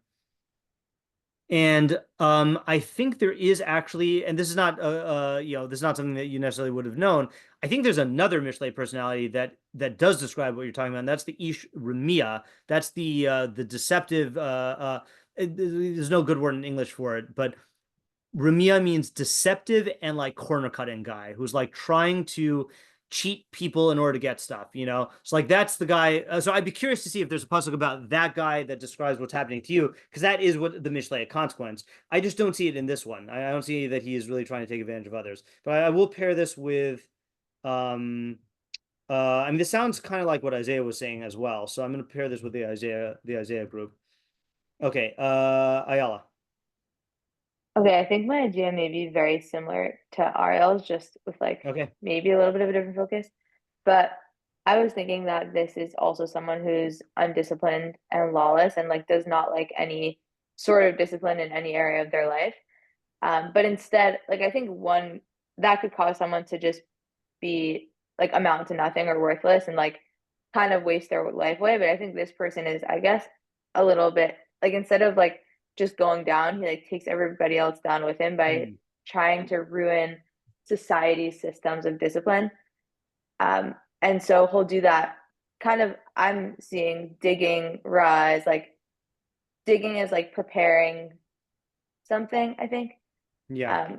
And I think there is actually, and this is not this is not something that you necessarily would have known. I think there's another Mishlei personality that does describe what you're talking about, and that's the Ish Ramia. That's the deceptive. There's no good word in English for it, but Ramia means deceptive and corner cutting guy who's trying to cheat people in order to get stuff, So that's the guy. So I'd be curious to see if there's a puzzle about that guy that describes what's happening to you, because that is what the Mishleic consequence. I just don't see it in this one. I don't see that he is really trying to take advantage of others. But I will pair this with, I mean, this sounds kind of like what Isaiah was saying as well. So I'm going to pair this with the Isaiah group. Okay, Ayala. Okay, I think my idea may be very similar to Ariel's, just with maybe a little bit of a different focus. But I was thinking that this is also someone who's undisciplined and lawless and does not like any sort of discipline in any area of their life. But instead, like, I think one that could cause someone to just be like amount to nothing or worthless and like kind of waste their life away. But I think this person is, I guess, a little bit like, instead of like just going down, he like takes everybody else down with him by trying to ruin society's systems of discipline. And so he'll do that kind of, I'm seeing digging, rise, like digging is like preparing something, I think. Yeah.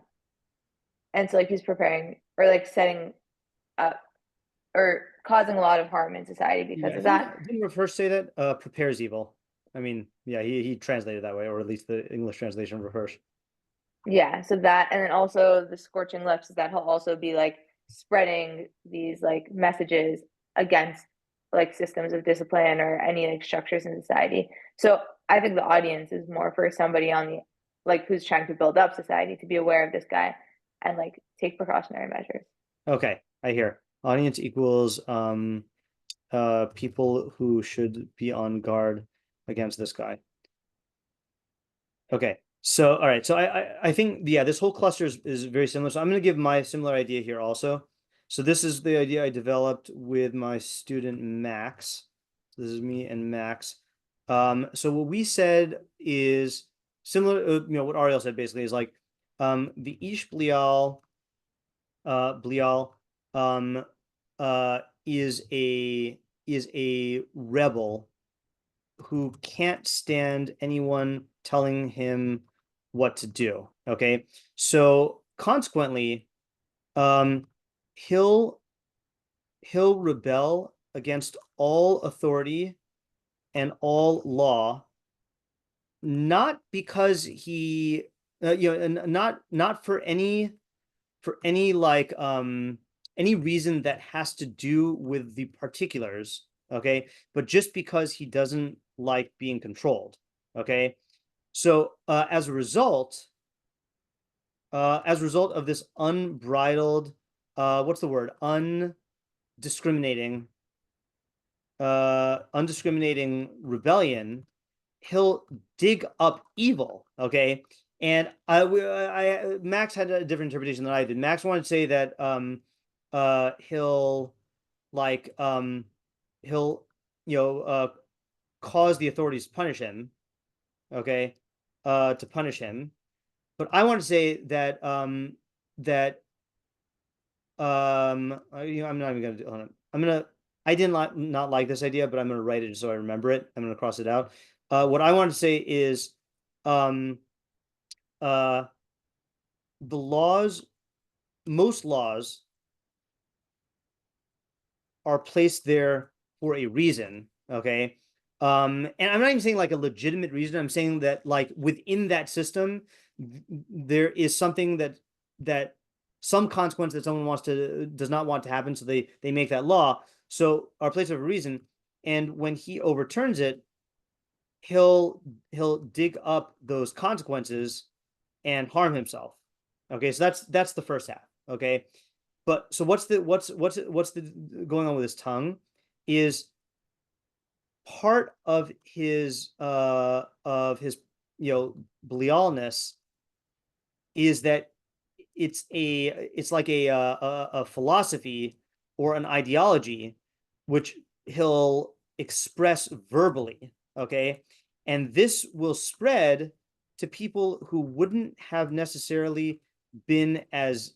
And so like he's preparing or like setting up or causing a lot of harm in society because of that. Didn't Reverse say that? Prepares evil. I mean, yeah, he translated that way, or at least the English translation of Reverse. Yeah, so that, and then also the scorching lips is that he'll also be like spreading these like messages against like systems of discipline or any like structures in society. So I think the audience is more for somebody on the like who's trying to build up society to be aware of this guy and like take precautionary measures. Okay, I hear. Audience equals people who should be on guard against this guy. Okay, so all right, so I think this whole cluster is very similar. So I'm going to give my similar idea here also. So this is the idea I developed with my student Max. This is me and Max. So what we said is similar. What Ariel said basically is like the Ish Bliyaal is a rebel who can't stand anyone telling him what to do. Okay, so consequently, he'll rebel against all authority and all law, not because he not for any like any reason that has to do with the particulars, okay, but just because he doesn't like being controlled. Okay, so as a result of this unbridled what's the word, undiscriminating rebellion, he'll dig up evil. Okay, and Max had a different interpretation than I did. Max wanted to say that he'll cause the authorities to punish him, okay, to punish him. But I want to say that I'm not even gonna do it. I did not like this idea, but I'm gonna write it so I remember it. I'm gonna cross it out. What I want to say is the laws, most laws are placed there for a reason, okay? And I'm not even saying like a legitimate reason. I'm saying that like within that system, there is something that some consequence that someone does not want to happen, so they make that law. So are placed for a reason, and when he overturns it, he'll dig up those consequences and harm himself. Okay, so that's the first half. Okay, but so what's the going on with his tongue is part of his Bliaalness is that it's like a philosophy or an ideology which he'll express verbally, okay, and this will spread to people who wouldn't have necessarily been as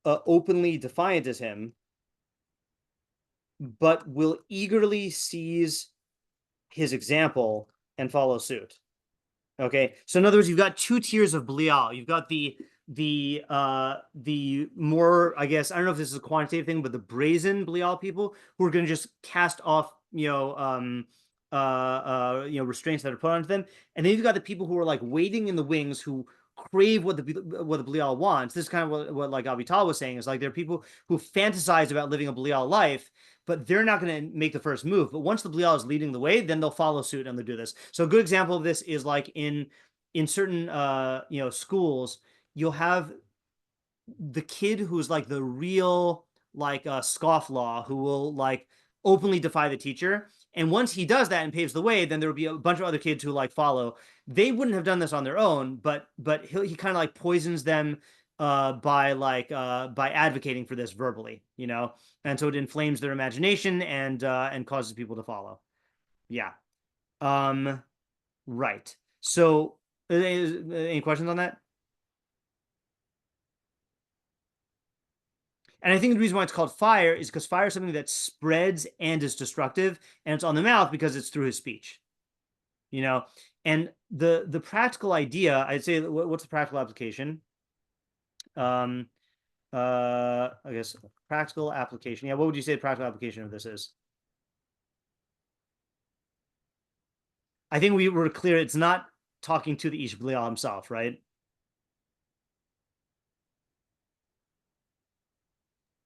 openly defiant as him, but will eagerly seize his example and follow suit. Okay, so in other words, you've got two tiers of Bliyaal. You've got the more, I guess, I don't know if this is a quantitative thing, but the brazen Bliyaal people who are going to just cast off restraints that are put onto them, and then you've got the people who are like waiting in the wings, who crave what the Bliyaal wants. This is kind of what like Avital was saying, is like there are people who fantasize about living a Bliyaal life, but they're not going to make the first move. But once the Bliyaal is leading the way, then they'll follow suit and they'll do this. So a good example of this is like in certain schools, you'll have the kid who's like the real like scofflaw, who will like openly defy the teacher. And once he does that and paves the way, then there will be a bunch of other kids who like follow. they wouldn't have done this on their own, but he kind of like poisons them by advocating for this verbally, and so it inflames their imagination and causes people to follow. Yeah. Right. So any questions on that? And I think the reason why it's called fire is because fire is something that spreads and is destructive, and it's on the mouth because it's through his speech. And the practical idea, I'd say, what's the practical application? I guess practical application. Yeah, what would you say the practical application of this is? I think we were clear. It's not talking to the Ish Bliyaal himself, right?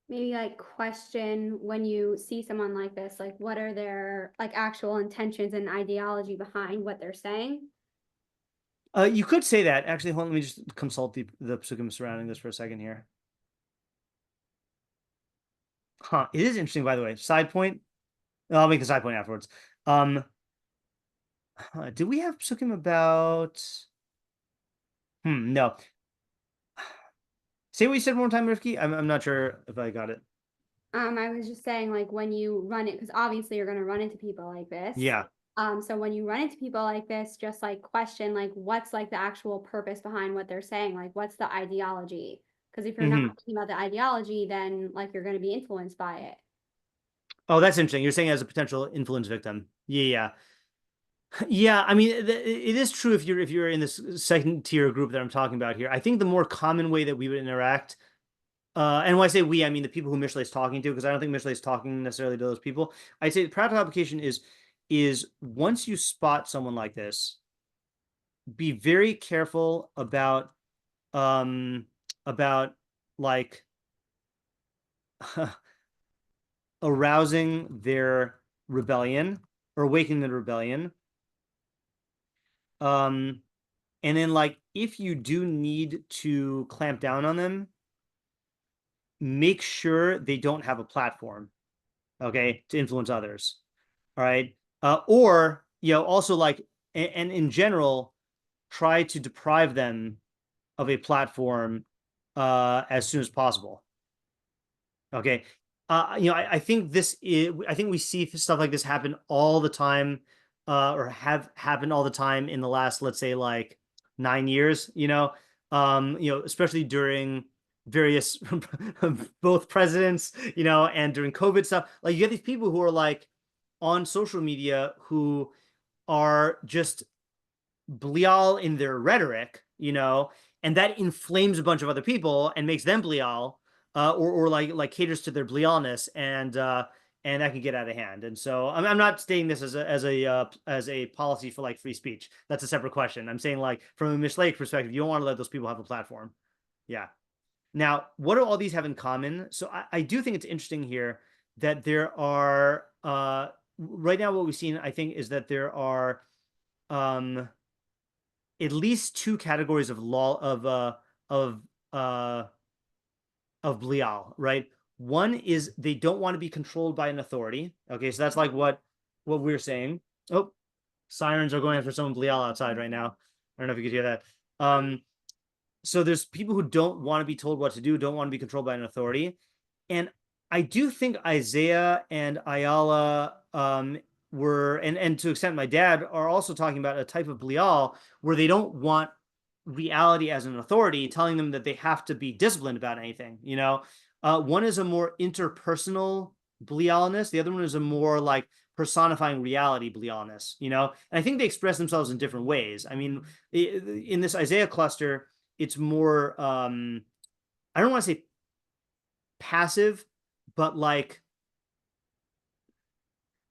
Maybe like question when you see someone like this, like what are their like actual intentions and ideology behind what they're saying? You could say that. Actually, hold on, let me just consult the psukim surrounding this for a second here. Huh. It is interesting, by the way. Side point. I'll make the side point afterwards. Do we have psukim about? No. Say what you said one more time, Rifki. I'm not sure if I got it. I was just saying, like, when you run it, because obviously you're going to run into people like this. Yeah. So when you run into people like this, just like question, like, what's like the actual purpose behind what they're saying? Like, what's the ideology? Because if you're not thinking about the ideology, then like you're going to be influenced by it. Oh, that's interesting. You're saying as a potential influence victim. Yeah. Yeah, I mean, it is true if you're in this second tier group that I'm talking about here. I think the more common way that we would interact, and when I say we, I mean the people who Mishlei is talking to, because I don't think Mishlei is talking necessarily to those people. I'd say the practical application is once you spot someone like this, be very careful about like arousing their rebellion or awakening the rebellion. And then like if you do need to clamp down on them, make sure they don't have a platform, okay, to influence others. All right. Or also like, and in general, try to deprive them of a platform as soon as possible. Okay. I think I think we see stuff like this happen all the time, or have happened all the time in the last, let's say, like 9 years. Especially during various both presidents, and during COVID stuff. Like you get these people who are like on social media who are just Bliyaal in their rhetoric, and that inflames a bunch of other people and makes them Bliyaal. Or like caters to their Bliyaalness, and that can get out of hand. And so I'm not stating this as a policy for like free speech. That's a separate question. I'm saying like from a Mishleic perspective, you don't want to let those people have a platform. Yeah. Now, what do all these have in common? So I do think it's interesting here that there are right now what we've seen, I think, is that there are at least 2 categories of law of Bliyaal, right? One is they don't want to be controlled by an authority. Okay, so that's like what we're saying. Oh, sirens are going after someone Bliyaal outside right now. I don't know if you could hear that. So there's people who don't want to be told what to do, don't want to be controlled by an authority. And I do think Isaiah and Ayala were, and to an extent my dad, are also talking about a type of Bliyaal where they don't want reality as an authority telling them that they have to be disciplined about anything. One is a more interpersonal Bliyaalness. The other one is a more like personifying reality Bliyaalness. And I think they express themselves in different ways. I mean, in this Isaiah cluster, it's more I don't want to say passive, but like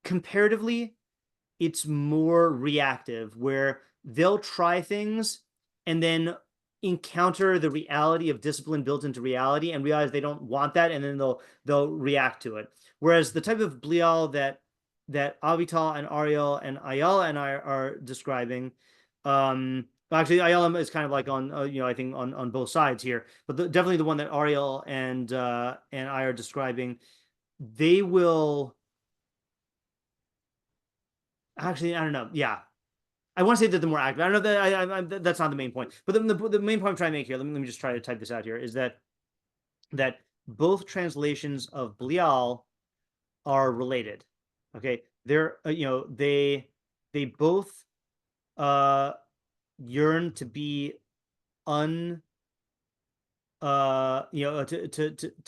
comparatively it's more reactive, where they'll try things and then encounter the reality of discipline built into reality and realize they don't want that, and then they'll react to it. Whereas the type of Bliyaal that Avital and Ariel and Ayala and I are describing, actually Ayala is kind of like on I think on both sides here, but definitely the one that Ariel and I are describing, they will actually, I don't know, yeah. I want to say that the more active. I don't know that that's not the main point, but the main point I'm trying to make here. Let me just try to type this out here. Is that both translations of Bliyaal are related. Okay, they're they both yearn to be to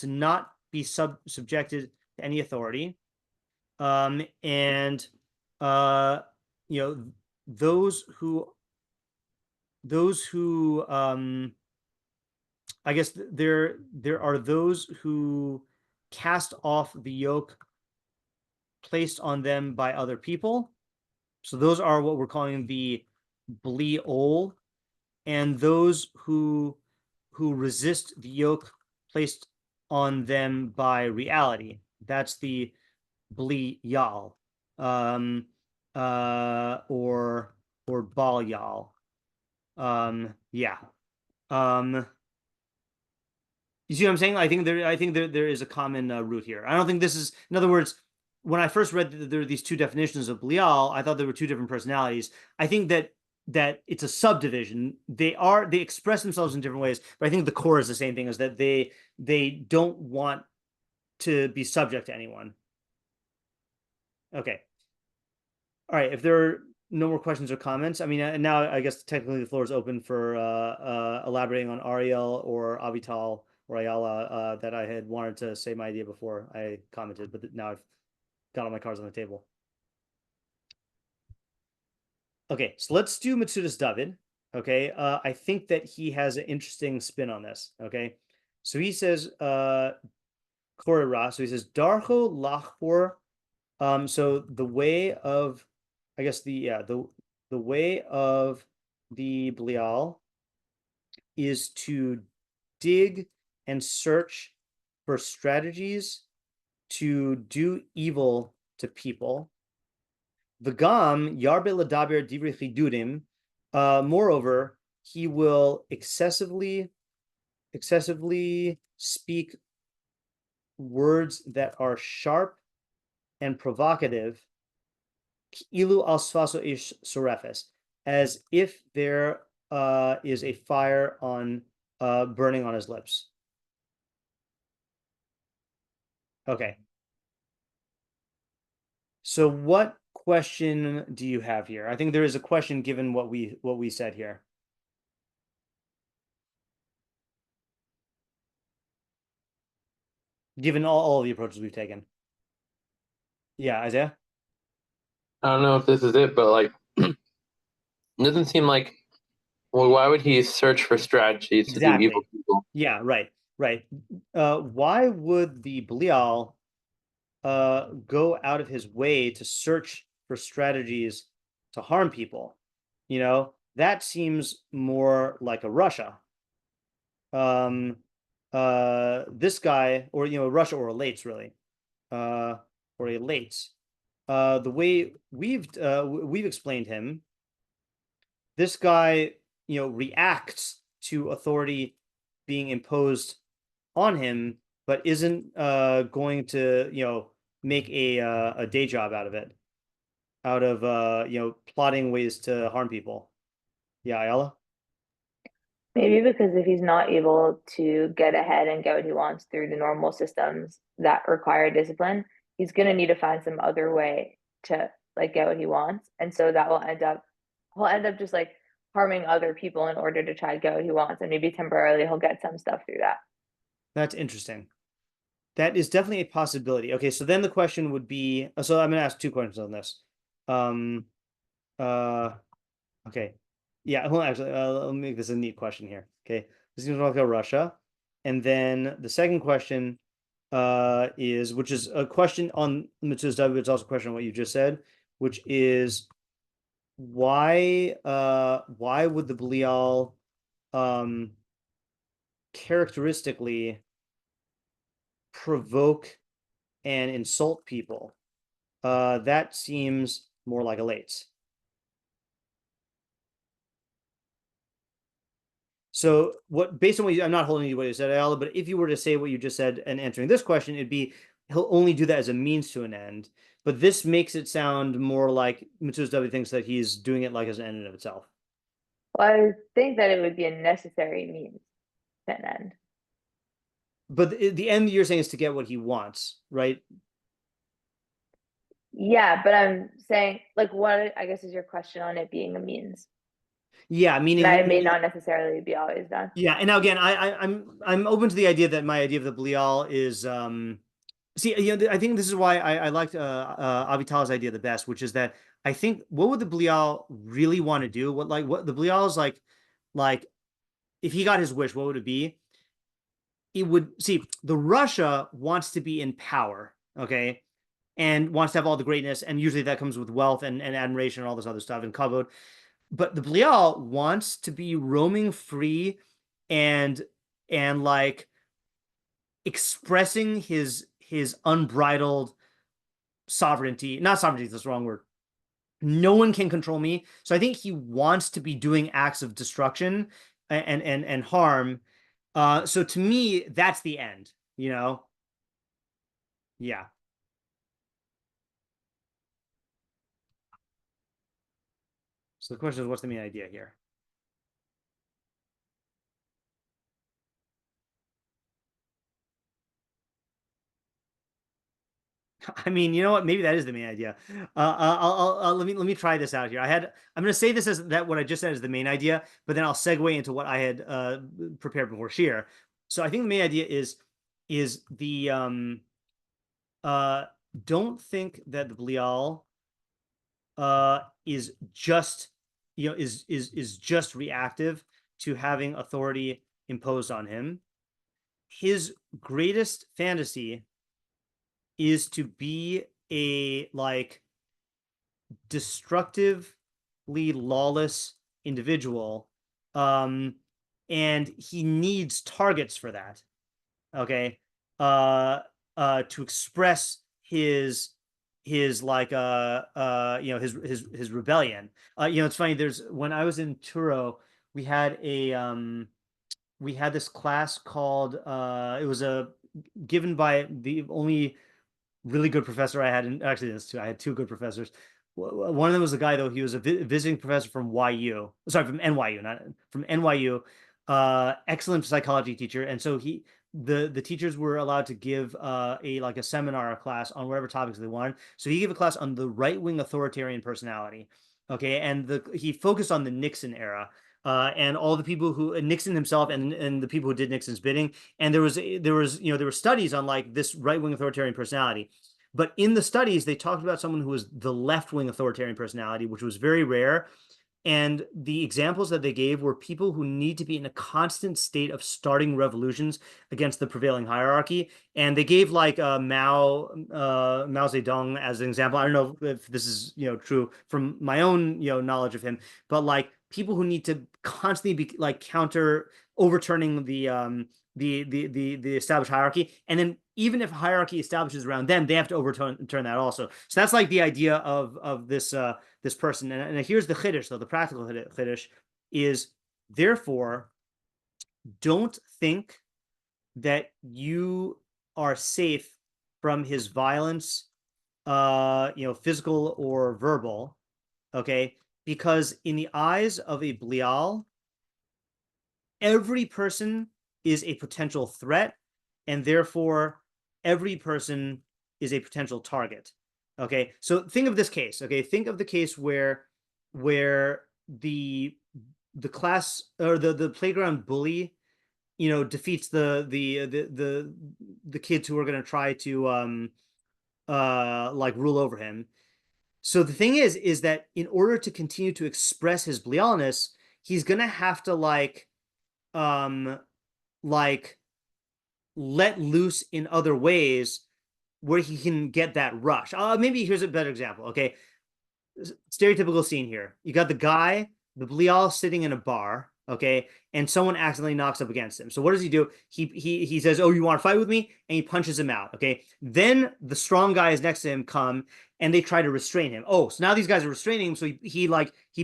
not be subjected to any authority, and those who I guess there are those who cast off the yoke placed on them by other people. So those are what we're calling the Bliyaal, and those who resist the yoke placed on them by reality. That's the Bliyaal, or Bliyaal. Yeah. You see what I'm saying? I think there is a common root here. I don't think this is, in other words, when I first read that there are these two definitions of Bliyaal, I thought there were two different personalities. I think that it's a subdivision. They express themselves in different ways, but I think the core is the same thing, is that they don't want to be subject to anyone. Okay. All right. If there are no more questions or comments, I mean, now I guess technically the floor is open for elaborating on Ariel or Avital or Ayala that I had wanted to say my idea before I commented, but now I've got all my cards on the table. Okay, so let's do Matsudas David. Okay, I think that he has an interesting spin on this. Okay, so he says, Korera, so he says, Darcho Lachpor. So the way of, I guess the way of the Bliyaal is to dig and search for strategies to do evil to people. V'gam yarbe l'daber divrei chidudim. Moreover, he will excessively speak words that are sharp and provocative, ilu al sfaso ish sorefes, as if there is a fire on burning on his lips. Okay. So what question do you have here? I think there is a question given what we said here. Given all of the approaches we've taken. Yeah, Isaiah? I don't know if this is it, but like, it doesn't seem like, well, why would he search for strategies to do evil people? Yeah, right. Why would the Bliyaal go out of his way to search for strategies to harm people? That seems more like a Russia. This guy, or Russia, or a Lates, really, or a Lates. The way we've explained him, this guy, reacts to authority being imposed on him, but isn't going to make a day job out of it, out of plotting ways to harm people. Yeah, Ayala? Maybe because if he's not able to get ahead and get what he wants through the normal systems that require discipline, he's going to need to find some other way to like get what he wants. And so that he'll end up just like harming other people in order to try to get what he wants. And maybe temporarily he'll get some stuff through that. That's interesting. That is definitely a possibility. Okay, so then the question would be, so I'm going to ask two questions on this. Okay. Yeah, well, actually, let me make this a neat question here. Okay, this is about Russia, and then the second question which is a question on Matsudas David, but it's also a question on what you just said, which is why would the Bliyaal characteristically provoke and insult people? That seems more like a Lates. So based on what I'm not holding you what you said, Ayala, but if you were to say what you just said and answering this question, it'd be, he'll only do that as a means to an end. But this makes it sound more like Mitsu's W thinks that he's doing it like as an end in of itself. Well, I would think that it would be a necessary means to an end. But the end you're saying is to get what he wants, right? Yeah, but I'm saying, like, what I guess is your question on it being a means. Yeah, meaning That it may not necessarily be always done. Yeah, and now again, I'm open to the idea that my idea of the Bliyaal is see, I think this is why I liked Avital's idea the best, which is that I think what would the Bliyaal really want to do? What the Bliyaal is like if he got his wish, what would it be? It would see the Russia wants to be in power, okay, and wants to have all the greatness, and usually that comes with wealth and admiration and all this other stuff and kavod. But the Bliyaal wants to be roaming free and like expressing his unbridled sovereignty. Not sovereignty, that's the wrong word. No one can control me. So I think he wants to be doing acts of destruction and harm. So to me, that's the end, Yeah. So the question is, what's the main idea here? I mean, you know what? Maybe that is the main idea. Let me try this out here. I'm going to say this as that what I just said is the main idea, but then I'll segue into what I had prepared before shiur. So I think the main idea is the don't think that the Bliyaal is just is just reactive to having authority imposed on him. His greatest fantasy is to be a destructively lawless individual, and he needs targets for that, okay, to express his rebellion. It's funny, when I was in Turo, we had this class called it was given by the only really good professor I had, and actually I had two good professors. One of them was a guy, though. He was a visiting professor from from NYU, not from NYU. Excellent psychology teacher, and so the teachers were allowed to give a seminar or class on whatever topics they wanted. So he gave a class on the right-wing authoritarian personality. Okay, and he focused on the Nixon era. And all the people who Nixon himself and the people who did Nixon's bidding, and there were studies on this right-wing authoritarian personality, but in the studies they talked about someone who was the left-wing authoritarian personality, which was very rare. And the examples that they gave were people who need to be in a constant state of starting revolutions against the prevailing hierarchy. And they gave Mao Zedong as an example. I don't know if this is true from my own knowledge of him, but people who need to constantly be overturning the established hierarchy, and then even if hierarchy establishes around them, they have to overturn that also. So that's the idea of this this person. And here's the chiddush, though. The practical chiddush is, therefore, don't think that you are safe from his violence, physical or verbal, okay? Because in the eyes of a Bliyaal, every person is a potential threat, and therefore every person is a potential target. Okay, so think of this case. Okay, think of the case where the class or the playground bully, defeats the kids who are going to try to rule over him. So the thing is that in order to continue to express his Bliyaalness, he's gonna have to let loose in other ways where he can get that rush. Maybe here's a better example. Okay, stereotypical scene here. You got the Bliyaal sitting in a bar, okay, and someone accidentally knocks up against him. So what does he do? He says, "Oh, you want to fight with me?" And he punches him out. Okay, then the strong guys next to him come and they try to restrain him. Oh, so now these guys are restraining him, so he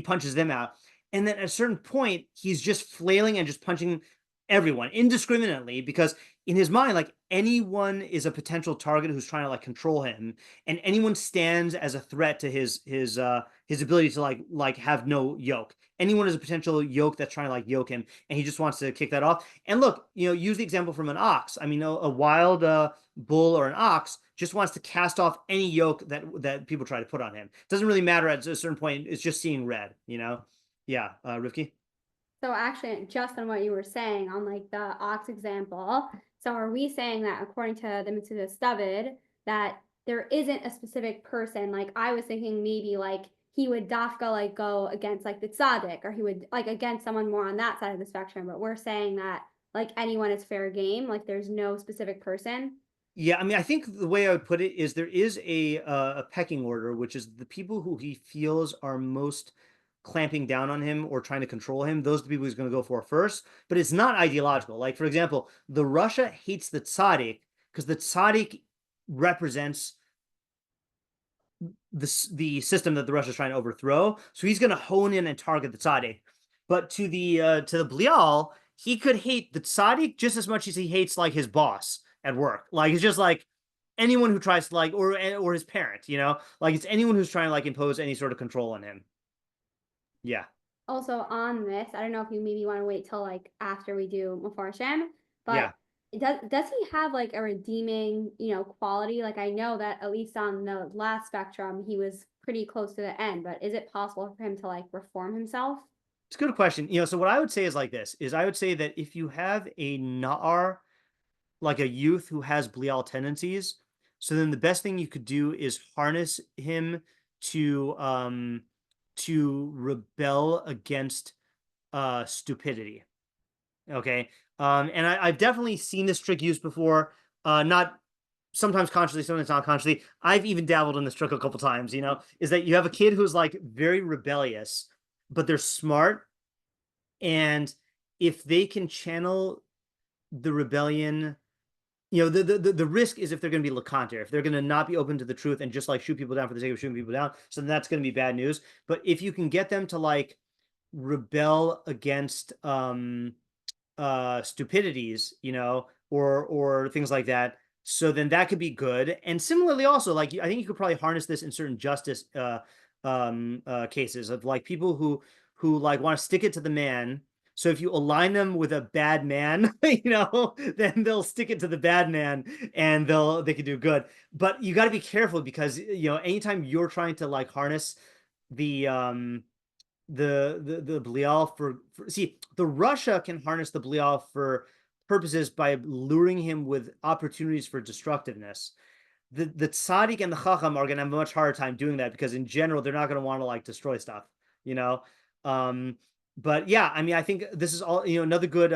punches them out. And then at a certain point, he's just flailing and just punching everyone indiscriminately, because in his mind, like anyone is a potential target who's trying to like control him, and anyone stands as a threat to his ability to like have no yoke. Anyone is a potential yoke that's trying to like yoke him, and he just wants to kick that off. And look, use the example from an ox. I mean, a wild bull or an ox just wants to cast off any yoke that people try to put on him. It doesn't really matter at a certain point. It's just seeing red, Yeah, Rivki? So actually, just on what you were saying on like the ox example, so are we saying that according to the David, that there isn't a specific person? Like I was thinking maybe like he would dafka like go against like the tzaddik, or he would like against someone more on that side of the spectrum. But we're saying that like anyone is fair game, like there's no specific person. Yeah, I mean, I think the way I would put it is there is a pecking order, which is the people who he feels are most clamping down on him or trying to control him. Those are the people he's going to go for first. But it's not ideological. Like, for example, the Russia hates the tzaddik because the tzaddik represents the system that the Russia is trying to overthrow. So he's going to hone in and target the tzaddik. But to the Bliyaal, he could hate the tzaddik just as much as he hates like his boss at work. Like it's just like anyone who tries to like or his parent, like it's anyone who's trying to like impose any sort of control on him. Yeah. Also on this, I don't know if you maybe want to wait till like after we do meforshim, but yeah. Does he have like a redeeming, quality? Like I know that at least on the last spectrum, he was pretty close to the end, but is it possible for him to like reform himself? It's a good question. So what I would say is like this, is I would say that if you have a na'ar, like a youth who has Bliyaal tendencies, so then the best thing you could do is harness him to rebel against stupidity. Okay. And I've definitely seen this trick used before, not sometimes consciously, sometimes not consciously. I've even dabbled in this trick a couple times, is that you have a kid who's like very rebellious, but they're smart. And if they can channel the rebellion, the risk is if they're going to be lekanter, if they're going to not be open to the truth and just like shoot people down for the sake of shooting people down, so then that's going to be bad news. But if you can get them to like rebel against stupidities, or things like that, so then that could be good. And similarly also, like I think you could probably harness this in certain justice cases of like people who like want to stick it to the man. So if you align them with a bad man, then they'll stick it to the bad man and they can do good. But you got to be careful because anytime you're trying to like harness the Bliyaal for see, the Russia can harness the Bliyaal for purposes by luring him with opportunities for destructiveness. The tzaddik and the chacham are going to have a much harder time doing that because in general they're not going to want to like destroy stuff, But yeah, I mean, I think this is all, another good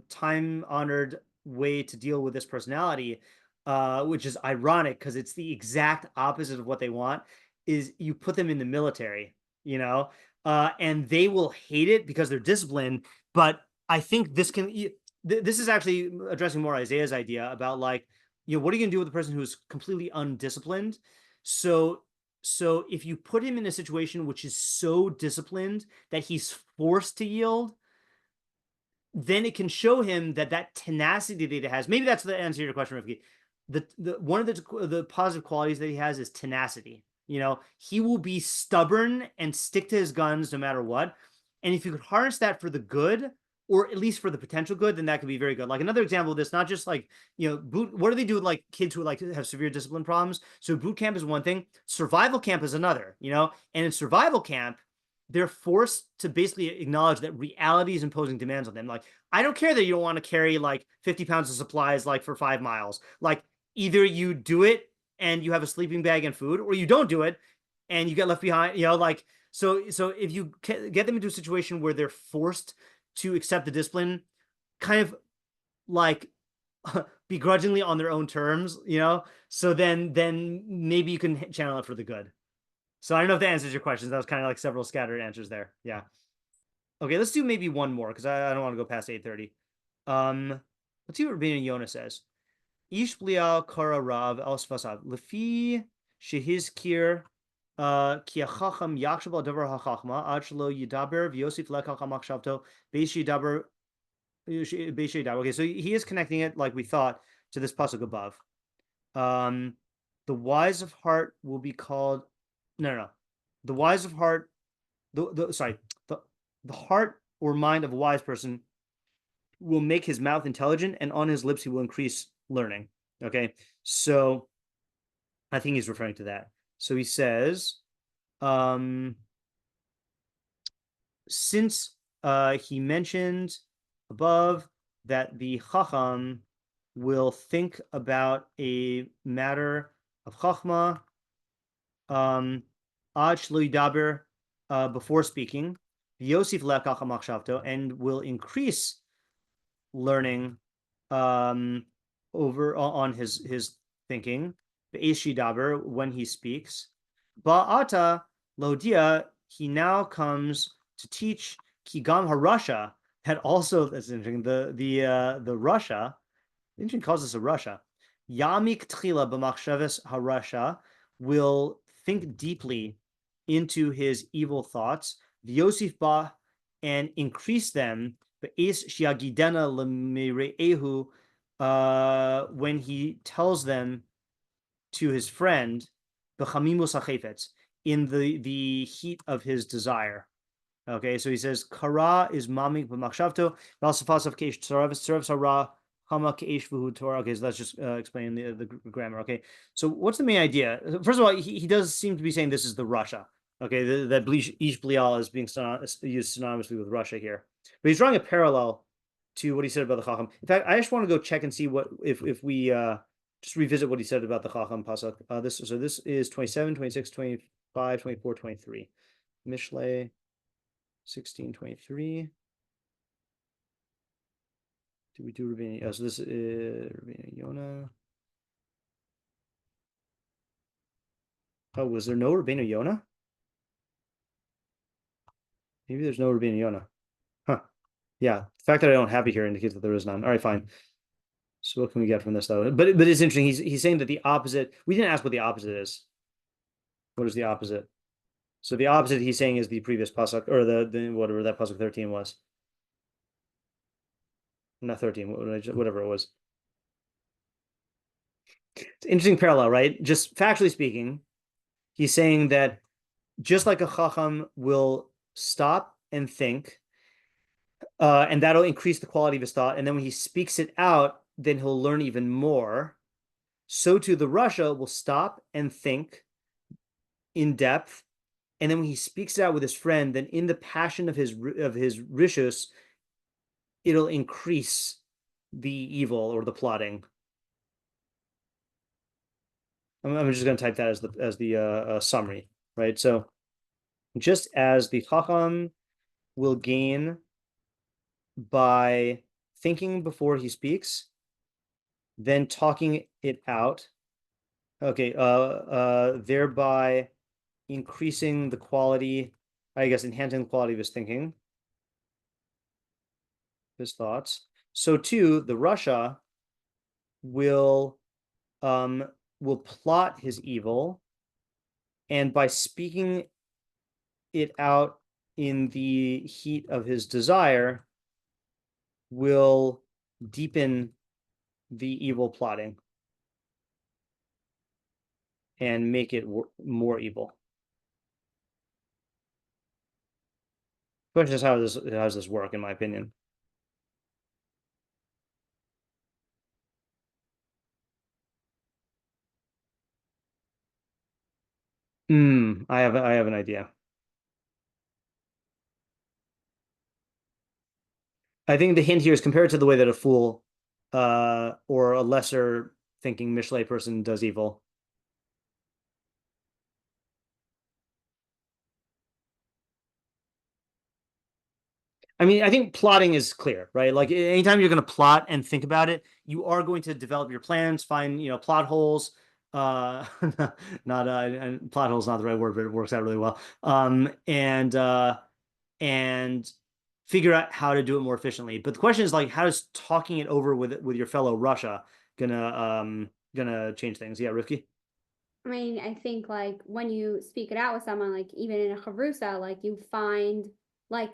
time-honored way to deal with this personality, which is ironic because it's the exact opposite of what they want, is you put them in the military, and they will hate it because they're disciplined. But I think this is actually addressing more Isaiah's idea about like, what are you going to do with a person who's completely undisciplined? So if you put him in a situation which is so disciplined that he's forced to yield, then it can show him that tenacity that he has. Maybe that's the answer to your question, Rifki. One of the positive qualities that he has is tenacity. He will be stubborn and stick to his guns no matter what. And if you could harness that for the good, or at least for the potential good, then that could be very good. Like another example of this, not just like, what do they do with like kids who like have severe discipline problems? So boot camp is one thing, survival camp is another, and in survival camp, they're forced to basically acknowledge that reality is imposing demands on them. Like, I don't care that you don't want to carry like 50 pounds of supplies, like for 5 miles, like either you do it and you have a sleeping bag and food, or you don't do it and you get left behind, so if you get them into a situation where they're forced to accept the discipline kind of like begrudgingly on their own terms, so then maybe you can channel it for the good. So I don't know if that answers your questions. That was kind of like several scattered answers there. Yeah. Okay, let's do maybe one more because I don't want to go past 8:30. Let's see what Rabbeinu Yonah says. Ish Bliyaal kara rav el sfasav lefi shehizkir ki hachacham yakshab al davar hachachma ad shelo yidaber v'yosif lekach hamachshavto beish yidaber Okay, so he is connecting it like we thought to this pasuk above. The wise of heart will be called no. The wise of heart, the heart or mind of a wise person will make his mouth intelligent, and on his lips he will increase learning. Okay, so I think he's referring to that. So he says, since he mentioned above that the chacham will think about a matter of chachma, ad shlo yidaber, before speaking, Yosef lekach machshavto, and will increase learning over on his thinking, the shidaber, when he speaks. Ba'ata lodia, he now comes to teach kigam harasha, that also, that's interesting, the Russia, interesting calls this a Russia. Yamik tchila b'machshavas harasha, will think deeply into his evil thoughts, Yosef ba, and increase them, be'es shiagidena l'mire'ehu, when he tells them to his friend, b'chamimus hachefetz, in the heat of his desire. Okay, so he says, kara is mamik b'machshavto, v'al keish tzarev hara, hama keish v'hu Torah. Okay, so let's just explain the grammar. Okay, so what's the main idea? First of all, he does seem to be saying this is the Russia. Okay, that ish Bliyaal is being used synonymously with Russia here, but he's drawing a parallel to what he said about the Chacham. In fact, I just want to go check and see what if we just revisit what he said about the Chacham pasuk. This is 27, 26, 25, 24, 23. Mishlei 16:23. Do we do Rabbeinu? Oh, so this is Rabbeinu Yonah. Oh, was there no Rabbeinu Yonah? Maybe there's no Rabbeinu Yonah. Huh. Yeah, the fact that I don't have it here indicates that there is none. All right, fine. So what can we get from this though? But it's interesting. He's saying that the opposite. We didn't ask what the opposite is. What is the opposite? So the opposite he's saying is the previous pasuk, or the whatever that pasuk 13 was. Not 13, whatever it was. It's an interesting parallel, right? Just factually speaking, he's saying that just like a chacham will stop and think, and that'll increase the quality of his thought, and then when he speaks it out, then he'll learn even more. So too, the Russia will stop and think in depth, and then when he speaks it out with his friend, then in the passion of his rishus, it'll increase the evil or the plotting. I'm just going to type that as the summary, right? So just as the chacham will gain by thinking before he speaks, then talking it out, okay, thereby increasing the quality, I guess, enhancing the quality of his thinking, his thoughts. So too, the Russia will plot his evil, and by speaking it out in the heat of his desire, will deepen the evil plotting and make it more evil. Question is, how does this work, in my opinion? I have an idea. I think the hint here is compared to the way that a fool or a lesser thinking Mishlei person does evil. I mean, I think plotting is clear, right? Like anytime you're going to plot and think about it, you are going to develop your plans, find, plot holes. Not and plot holes, not the right word, but it works out really well. And figure out how to do it more efficiently. But the question is, like, how is talking it over with your fellow Russia gonna change things? Yeah, Rivki? I mean, I think like when you speak it out with someone, like even in a chavrusa, like you find like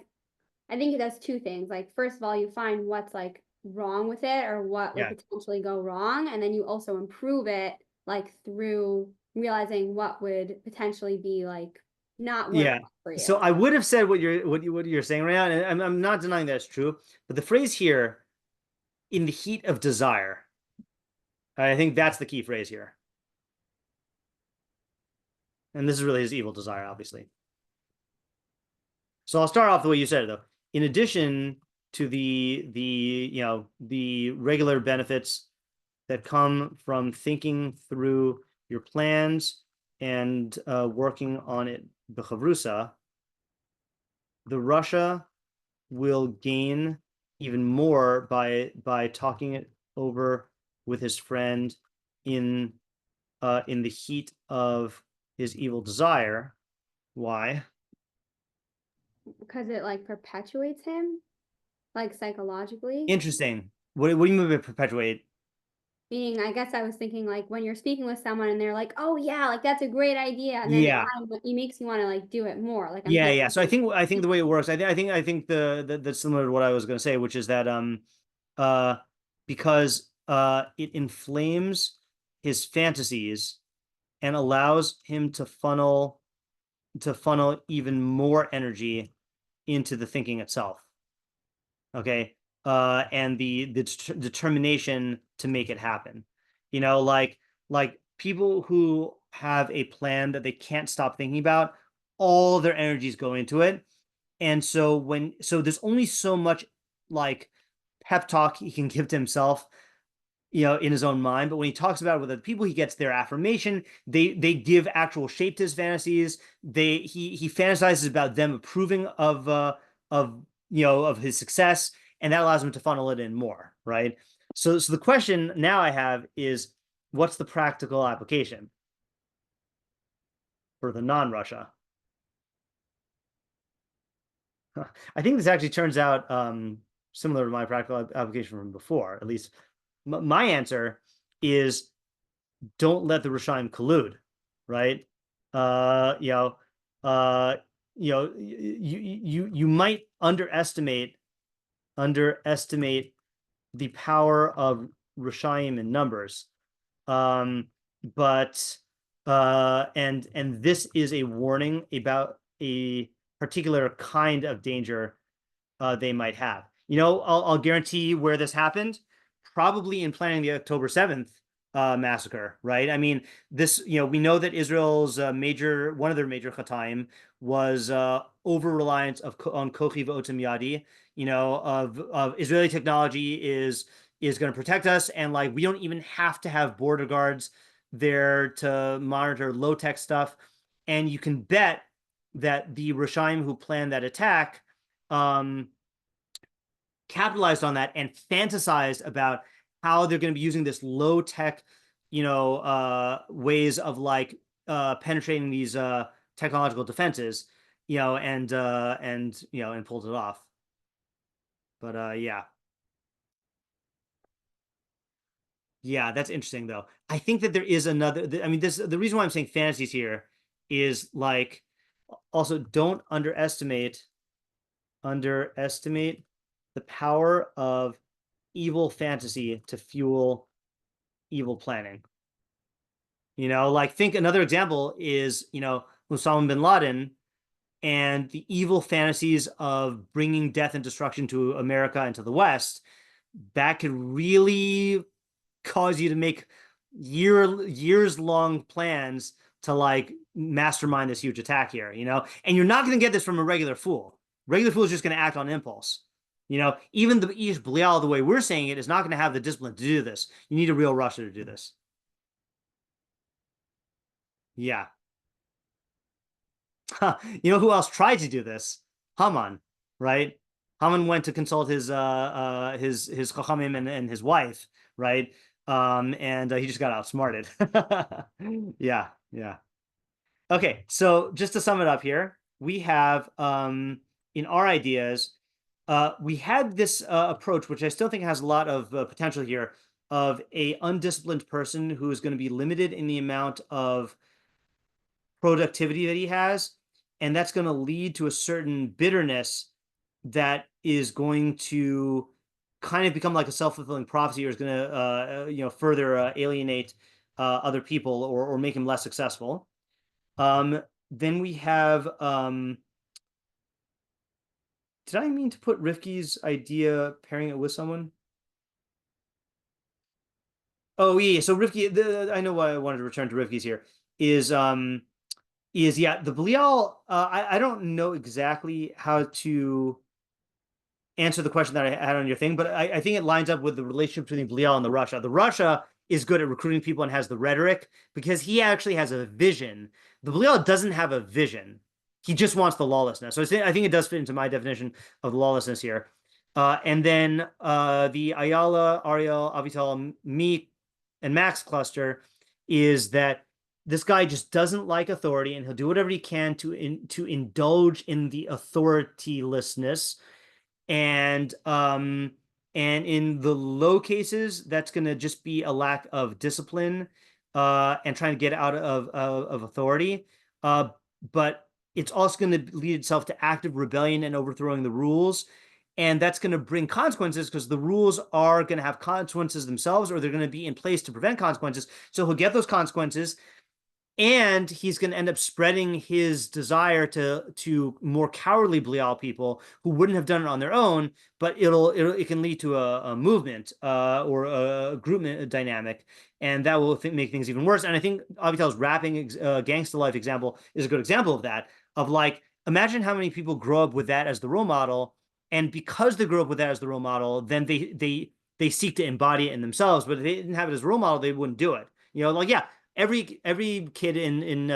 I think it does two things. Like, first of all, you find what's like wrong with it or what would potentially go wrong, and then you also improve it like through realizing what would potentially be like not work for you. So I would have said what you're saying right now, and I'm not denying that it's true, but the phrase here, in the heat of desire, I think that's the key phrase here. And this is really his evil desire, obviously. So I'll start off the way you said it, though. In addition to the regular benefits that come from thinking through your plans and working on it, b'chavrusa, the Russia will gain even more by talking it over with his friend in the heat of his evil desire. Why? Because it like perpetuates him, like psychologically. Interesting. What do you mean by perpetuate? Meaning, I guess I was thinking like when you're speaking with someone and they're like, "Oh yeah, like that's a great idea," and then it makes you want to like do it more. Like So I think the way it works, I think that's similar to what I was going to say, which is that because it inflames his fantasies and allows him to funnel even more energy into the thinking itself. Okay. And the determination to make it happen. You know, like people who have a plan that they can't stop thinking about, all their energies go into it. And so there's only so much like pep talk he can give to himself, in his own mind. But when he talks about it with other people, he gets their affirmation. They give actual shape to his fantasies. He fantasizes about them approving of his success, and that allows him to funnel it in more, right? So the question now I have is, what's the practical application for the non-Russia? I think this actually turns out similar to my practical application from before. At least my answer is, don't let the Rishaim collude, right? You might underestimate the power of Rishaim in numbers, but this is a warning about a particular kind of danger they might have. I'll guarantee where this happened. Probably in planning the October 7th massacre, right? I mean, this, we know that Israel's one of their major chataim was over-reliance on kochi v'otem yadi. Of Israeli technology is going to protect us, and like we don't even have to have border guards there to monitor low-tech stuff. And you can bet that the Rishaim who planned that attack capitalized on that and fantasized about how they're going to be using this low tech, ways of like penetrating these technological defenses, and pulled it off. But yeah, that's interesting though. I think that there is another. I mean, the reason why I'm saying fantasies here is like, also don't underestimate the power of evil fantasy to fuel evil planning. Like think another example is, Osama bin Laden and the evil fantasies of bringing death and destruction to America and to the West. That could really cause you to make years long plans to like mastermind this huge attack here, and you're not going to get this from a regular fool. Regular fool is just going to act on impulse. Even the Ish Bliyaal, the way we're saying it, is not going to have the discipline to do this. You need a real Russia to do this. Yeah. Who else tried to do this? Haman, right? Haman went to consult his chachamim and his wife, right? And he just got outsmarted. Yeah. Okay, so just to sum it up here, we have in our ideas, we had this approach, which I still think has a lot of potential here, of a undisciplined person who is going to be limited in the amount of productivity that he has, and that's going to lead to a certain bitterness that is going to kind of become like a self-fulfilling prophecy, or is going to further alienate other people, or make him less successful. Then we have did I mean to put Rifki's idea pairing it with someone? Oh yeah, so Rifki, I know why I wanted to return to Rifki's here, is the Bliyaal, I don't know exactly how to answer the question that I had on your thing, but I think it lines up with the relationship between Bliyaal and the Russia. The Russia is good at recruiting people and has the rhetoric because he actually has a vision. The Bliyaal doesn't have a vision. He just wants the lawlessness. So I think it does fit into my definition of lawlessness here. And then the Ayala, Ariel, Avital, me, and Max cluster is that this guy just doesn't like authority, and he'll do whatever he can to indulge in the authoritylessness. And in the low cases, that's going to just be a lack of discipline and trying to get out of authority. But it's also going to lead itself to active rebellion and overthrowing the rules. And that's going to bring consequences because the rules are going to have consequences themselves, or they're going to be in place to prevent consequences. So he'll get those consequences, and he's going to end up spreading his desire to more cowardly Bliyaal people who wouldn't have done it on their own, but it can lead to a movement or a group dynamic, and that will make things even worse. And I think Avital's rapping Gangsta Life example is a good example of that. Of like, imagine how many people grow up with that as the role model, and because they grew up with that as the role model, then they seek to embody it in themselves. But if they didn't have it as a role model, they wouldn't do it. Like, yeah. Every kid in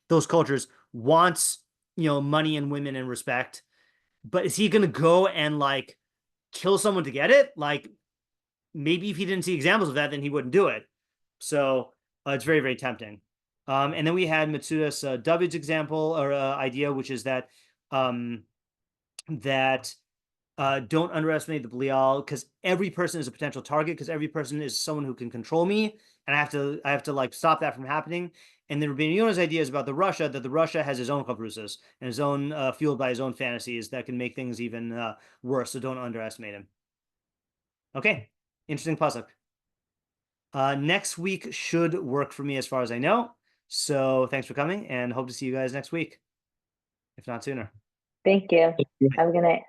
those cultures wants money and women and respect, but is he gonna go and like kill someone to get it? Like, maybe if he didn't see examples of that, then he wouldn't do it. So it's very, very tempting. And then we had Matsuda's David's example or idea, which is that don't underestimate the Bliyaal, because every person is a potential target, because every person is someone who can control me, and I have to like stop that from happening. And then Rabbeinu Yonah's idea is about the Russia, that the Russia has his own chavrusas and his own fueled by his own fantasies that can make things even worse. So don't underestimate him. Okay, interesting pasuk. Next week should work for me as far as I know. So thanks for coming, and hope to see you guys next week, if not sooner. Thank you. Have a good night.